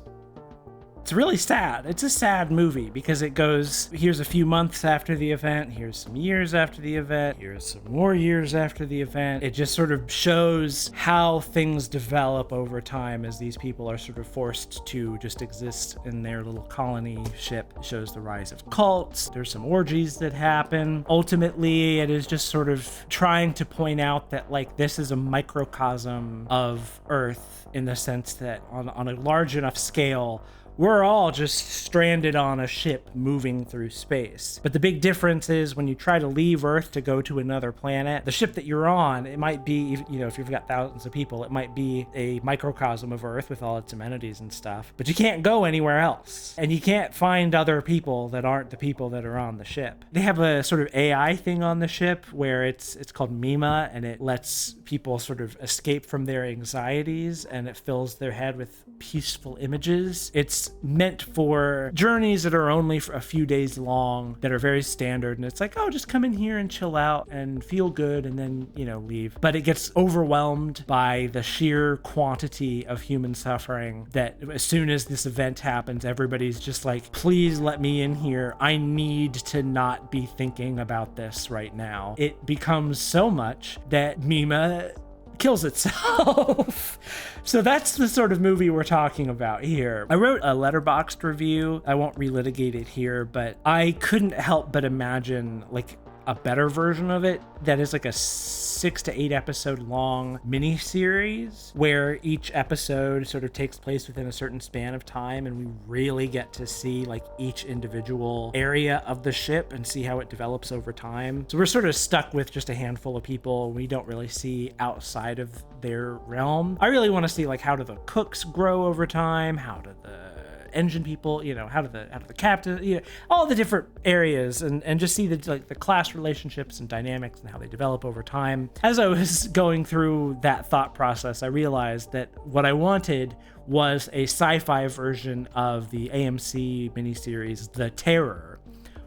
It's really sad. It's a sad movie because it goes, here's a few months after the event, here's some years after the event, here's some more years after the event. It just sort of shows how things develop over time as these people are sort of forced to just exist in their little colony ship. It shows the rise of cults. There's some orgies that happen. Ultimately, it is just sort of trying to point out that like this is a microcosm of Earth in the sense that on a large enough scale, we're all just stranded on a ship moving through space. But the big difference is when you try to leave Earth to go to another planet, the ship that you're on, it might be, you know, if you've got thousands of people, it might be a microcosm of Earth with all its amenities and stuff. But you can't go anywhere else. And you can't find other people that aren't the people that are on the ship. They have a sort of AI thing on the ship where it's called Mima, and it lets people sort of escape from their anxieties, and it fills their head with peaceful images. It's meant for journeys that are only for a few days long, that are very standard, and it's like, oh, just come in here and chill out and feel good and then, you know, leave. But it gets overwhelmed by the sheer quantity of human suffering that as soon as this event happens, everybody's just like, please let me in here. I need to not be thinking about this right now. It becomes so much that Mima kills itself. So that's the sort of movie we're talking about here. I wrote a Letterboxd review. I won't relitigate it here, but I couldn't help but imagine like a better version of it that is like a 6 to 8 episode long mini series where each episode sort of takes place within a certain span of time, and we really get to see like each individual area of the ship and see how it develops over time. So we're sort of stuck with just a handful of people. We don't really see outside of their realm. I really want to see like how do the cooks grow over time, how do the engine people, you know, how do the captain, you know, all the different areas, and just see the class relationships and dynamics and how they develop over time. As I was going through that thought process, I realized that what I wanted was a sci-fi version of the AMC miniseries The Terror,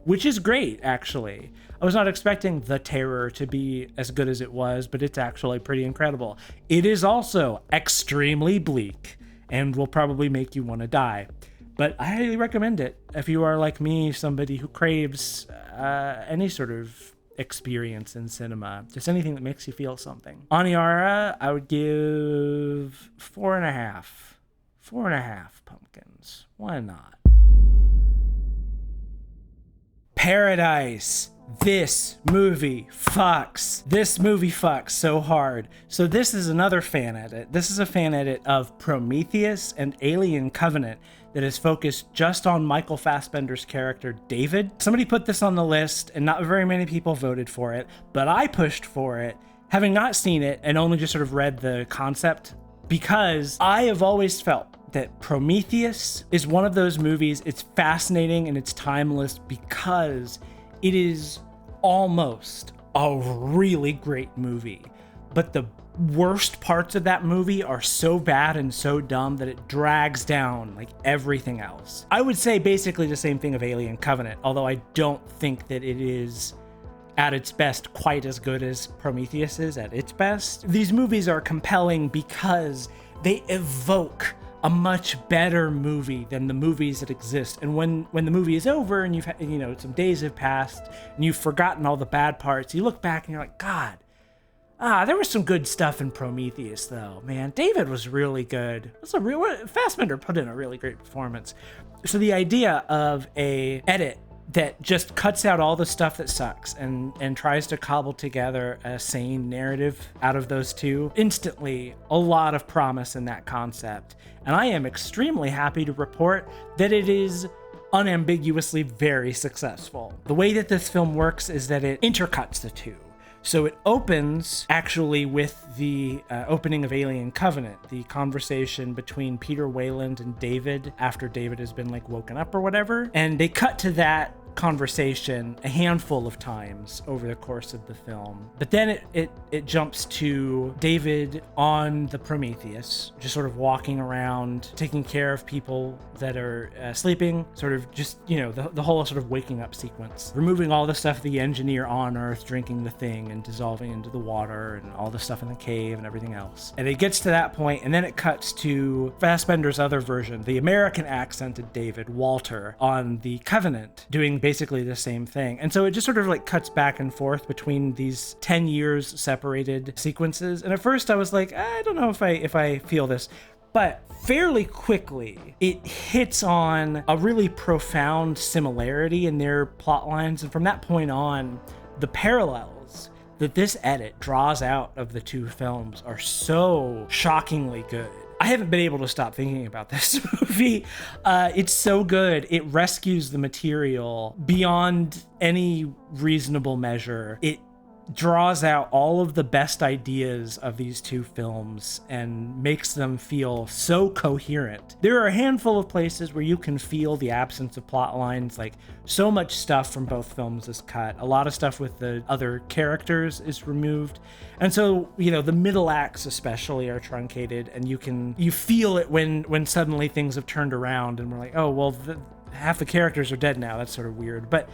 which is great, actually. I was not expecting The Terror to be as good as it was, but it's actually pretty incredible. It is also extremely bleak and will probably make you want to die. But I highly recommend it if you are like me, somebody who craves any sort of experience in cinema, just anything that makes you feel something. Aniara, I would give 4.5. 4.5 pumpkins. Why not? Paradise. This movie fucks. This movie fucks so hard. So this is another fan edit. This is a fan edit of Prometheus and Alien Covenant that is focused just on Michael Fassbender's character, David. Somebody put this on the list and not very many people voted for it, but I pushed for it, having not seen it and only just sort of read the concept, because I have always felt that Prometheus is one of those movies. It's fascinating and it's timeless because it is almost a really great movie, but the worst parts of that movie are so bad and so dumb that it drags down like everything else. I would say basically the same thing of Alien Covenant, although I don't think that it is at its best quite as good as Prometheus is at its best. These movies are compelling because they evoke a much better movie than the movies that exist. And when the movie is over and you've had, you know, some days have passed and you've forgotten all the bad parts, you look back and you're like, God, there was some good stuff in Prometheus though, man. David was really good. Fassbender put in a really great performance. So the idea of a edit that just cuts out all the stuff that sucks and tries to cobble together a sane narrative out of those two, instantly a lot of promise in that concept. And I am extremely happy to report that it is unambiguously very successful. The way that this film works is that it intercuts the two. So it opens actually with the opening of Alien Covenant, the conversation between Peter Weyland and David after David has been like woken up or whatever. And they cut to that conversation a handful of times over the course of the film. But then it jumps to David on the Prometheus, just sort of walking around, taking care of people that are sleeping, sort of just, you know, the whole sort of waking up sequence, removing all the stuff the engineer on Earth, drinking the thing and dissolving into the water and all the stuff in the cave and everything else. And it gets to that point, and then it cuts to Fassbender's other version, the American accented David, Walter, on the Covenant, doing basically the same thing. And so it just sort of like cuts back and forth between these 10 years separated sequences. And at first I was like, I don't know if I feel this. But fairly quickly, it hits on a really profound similarity in their plot lines. And from that point on, the parallels that this edit draws out of the two films are so shockingly good. I haven't been able to stop thinking about this movie. It's so good. It rescues the material beyond any reasonable measure. It draws out all of the best ideas of these two films and makes them feel so coherent. There are a handful of places where you can feel the absence of plot lines, like so much stuff from both films is cut. A lot of stuff with the other characters is removed. And so, you know, the middle acts especially are truncated, and you feel it when suddenly things have turned around and we're like, oh, well, half the characters are dead now. That's sort of weird. But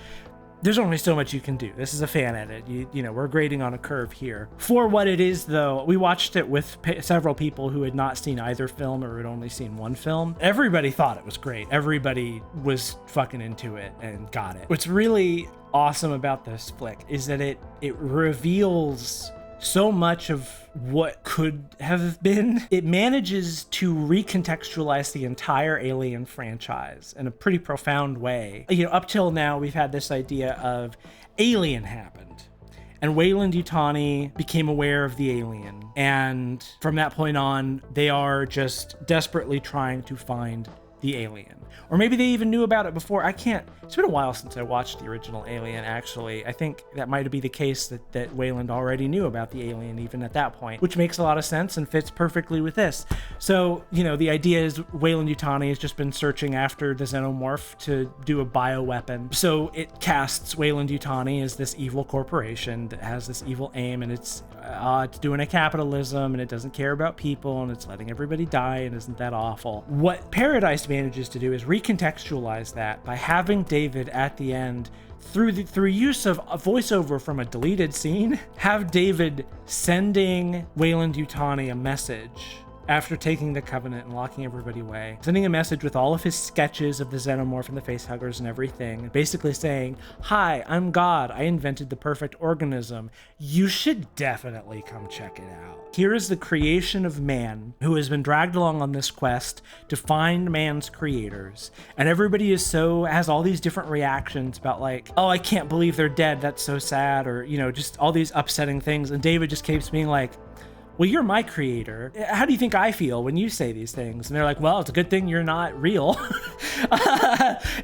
there's only so much you can do. This is a fan edit. You know, we're grading on a curve here. For what it is, though, we watched it with several people who had not seen either film or had only seen one film. Everybody thought it was great. Everybody was fucking into it and got it. What's really awesome about this flick is that it reveals so much of what could have been. It manages to recontextualize the entire Alien franchise in a pretty profound way. You know, up till now, we've had this idea of Alien happened, and Weyland-Yutani became aware of the alien. And from that point on, they are just desperately trying to find the alien. Or maybe they even knew about it before. It's been a while since I watched the original Alien, actually. I think that might be the case that Weyland already knew about the alien even at that point, which makes a lot of sense and fits perfectly with this. So, you know, the idea is Weyland-Yutani has just been searching after the xenomorph to do a bioweapon. So it casts Weyland-Yutani as this evil corporation that has this evil aim, and it's doing a capitalism, and it doesn't care about people, and it's letting everybody die, and isn't that awful? What Paradise manages to do is recontextualize that by having David at the end, through use of a voiceover from a deleted scene, have David sending Weyland-Yutani a message after taking the Covenant and locking everybody away, sending a message with all of his sketches of the xenomorph and the facehuggers and everything, basically saying, "Hi, I'm God. I invented the perfect organism. You should definitely come check it out. Here is the creation of man who has been dragged along on this quest to find man's creators." And everybody has all these different reactions about like, "Oh, I can't believe they're dead. That's so sad." Or, you know, just all these upsetting things. And David just keeps being like, "Well, you're my creator. How do you think I feel when you say these things?" And they're like, "Well, it's a good thing you're not real."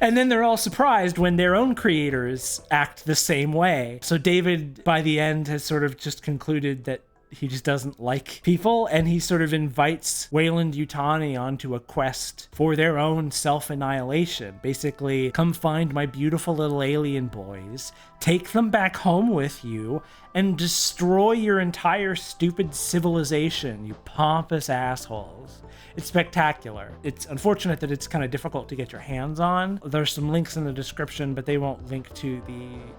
And then they're all surprised when their own creators act the same way. So David, by the end, has sort of just concluded that he just doesn't like people, and he sort of invites Weyland-Yutani onto a quest for their own self-annihilation. Basically, come find my beautiful little alien boys, take them back home with you, and destroy your entire stupid civilization, you pompous assholes. It's spectacular. It's unfortunate that it's kind of difficult to get your hands on. There's some links in the description, but they won't link to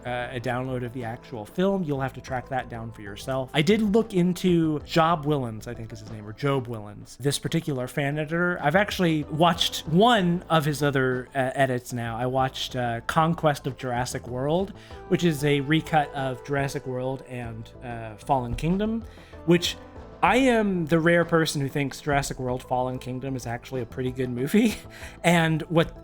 a download of the actual film. You'll have to track that down for yourself. I did look into Job Willens, I think is his name, or Job Willens, this particular fan editor. I've actually watched one of his other edits now. I watched Conquest of Jurassic World, which is a recut of Jurassic World and Fallen Kingdom, which I am the rare person who thinks Jurassic World Fallen Kingdom is actually a pretty good movie. And what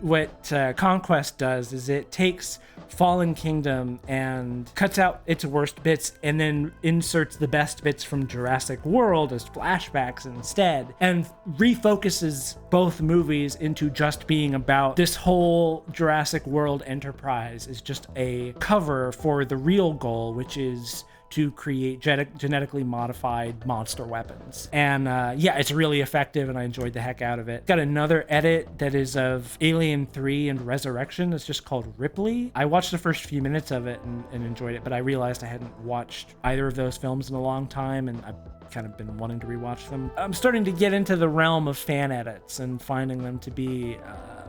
Conquest does is it takes Fallen Kingdom and cuts out its worst bits and then inserts the best bits from Jurassic World as flashbacks instead, and refocuses both movies into just being about this whole Jurassic World enterprise is just a cover for the real goal, which is to create genetically modified monster weapons. And yeah, it's really effective, and I enjoyed the heck out of it. Got another edit that is of Alien 3 and Resurrection. It's just called Ripley. I watched the first few minutes of it and enjoyed it, but I realized I hadn't watched either of those films in a long time, and I've kind of been wanting to rewatch them. I'm starting to get into the realm of fan edits and finding them to be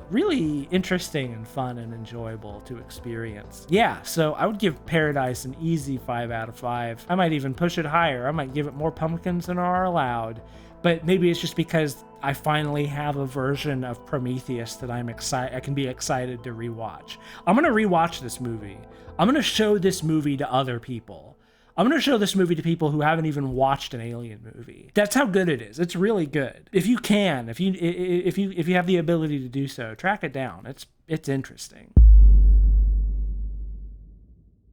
really interesting and fun and enjoyable to experience. Yeah, so I would give Paradise an easy 5 out of 5. I might even push it higher. I might give it more pumpkins than are allowed. But maybe it's just because I finally have a version of Prometheus that I can be excited to rewatch. I'm gonna rewatch this movie. I'm gonna show this movie to other people. I'm going to show this movie to people who haven't even watched an Alien movie. That's how good it is. It's really good. If you can, if you have the ability to do so, track it down. It's interesting.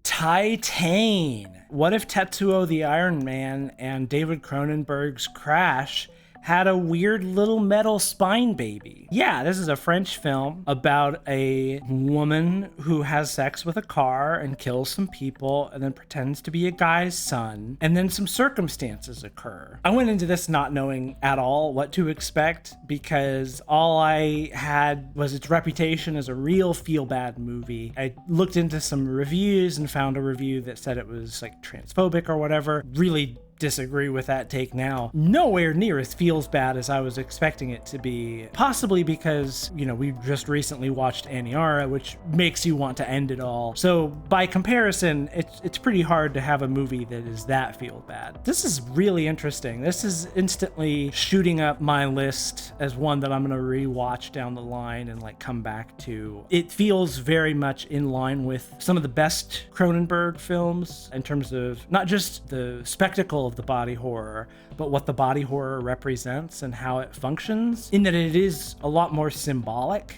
Titane. What if Tetsuo the Iron Man and David Cronenberg's Crash had a weird little metal spine baby? Yeah, this is a French film about a woman who has sex with a car and kills some people and then pretends to be a guy's son, and then some circumstances occur. I went into this not knowing at all what to expect because all I had was its reputation as a real feel-bad movie. I looked into some reviews and found a review that said it was like transphobic or whatever. Really disagree with that take now. Nowhere near as feels bad as I was expecting it to be, possibly because, you know, we just recently watched Aniara, which makes you want to end it all. So by comparison, it's pretty hard to have a movie that is that feel bad. This is really interesting. This is instantly shooting up my list as one that I'm going to rewatch down the line and like come back to. It feels very much in line with some of the best Cronenberg films in terms of not just the spectacle of the body horror, but what the body horror represents and how it functions, in that it is a lot more symbolic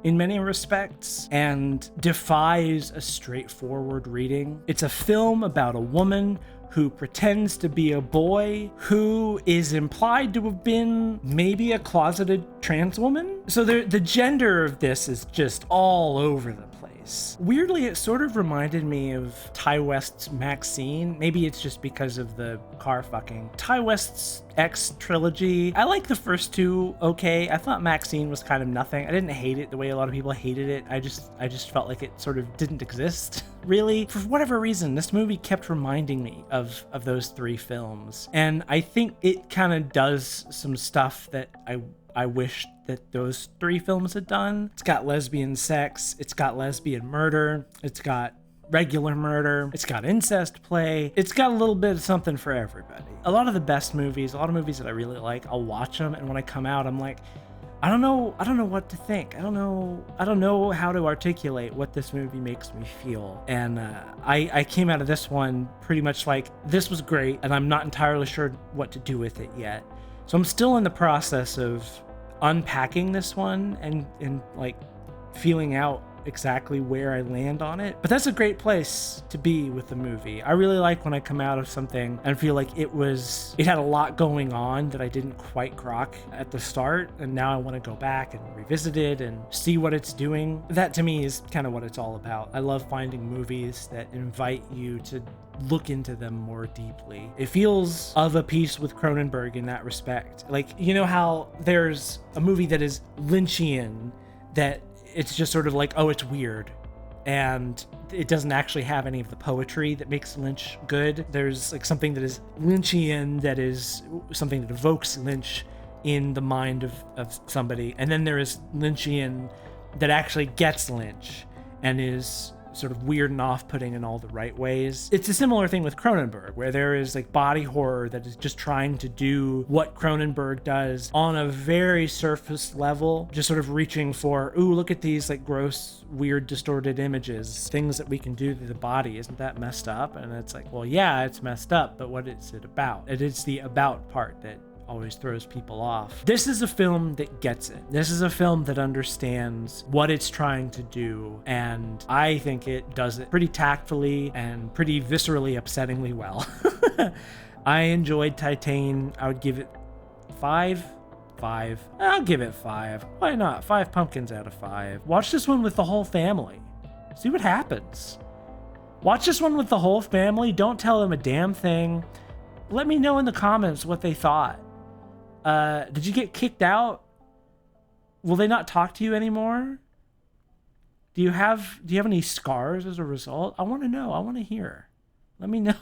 in many respects and defies a straightforward reading. It's a film about a woman who pretends to be a boy who is implied to have been maybe a closeted trans woman. So the gender of this is just all over the place. Weirdly, it sort of reminded me of Ty West's Maxine. Maybe it's just because of the car fucking. Ty West's X trilogy. I like the first two okay. I thought Maxine was kind of nothing. I didn't hate it the way a lot of people hated it. I just felt like it sort of didn't exist, really. For whatever reason, this movie kept reminding me of those three films. And I think it kind of does some stuff that I wish that those three films had done. It's got lesbian sex, it's got lesbian murder, it's got regular murder, it's got incest play, it's got a little bit of something for everybody. A lot of the best movies, a lot of movies that I really like, I'll watch them, and when I come out, I'm like, I don't know what to think. I don't know how to articulate what this movie makes me feel. And I came out of this one pretty much like, this was great, and I'm not entirely sure what to do with it yet. So I'm still in the process of unpacking this one and like feeling out exactly where I land on it. But that's a great place to be with the movie. I really like when I come out of something and feel like it had a lot going on that I didn't quite grok at the start, and now I want to go back and revisit it and see what it's doing. That to me is kind of what it's all about. I love finding movies that invite you to look into them more deeply. It feels of a piece with Cronenberg in that respect. Like, you know how there's a movie that is Lynchian, that it's just sort of like, oh, it's weird, and it doesn't actually have any of the poetry that makes Lynch good. There's like something that is Lynchian, that is something that evokes Lynch in the mind of somebody, and then there is Lynchian that actually gets Lynch and is sort of weird and off-putting in all the right ways. It's a similar thing with Cronenberg, where there is like body horror that is just trying to do what Cronenberg does on a very surface level, just sort of reaching for, ooh, look at these like gross, weird, distorted images, things that we can do to the body. Isn't that messed up? And it's like, well, yeah, it's messed up, but what is it about? It is the about part that always throws people off. This is a film that gets it. This is a film that understands what it's trying to do, and I think it does it pretty tactfully and pretty viscerally upsettingly well. I enjoyed Titane. I would give it 5. I'll give it 5. Why not? 5 pumpkins out of 5. Watch this one with the whole family. See what happens. Watch this one with the whole family. Don't tell them a damn thing. Let me know in the comments what they thought. Did you get kicked out? Will they not talk to you anymore? Do you have any scars as a result? I want to know. I want to hear. Let me know.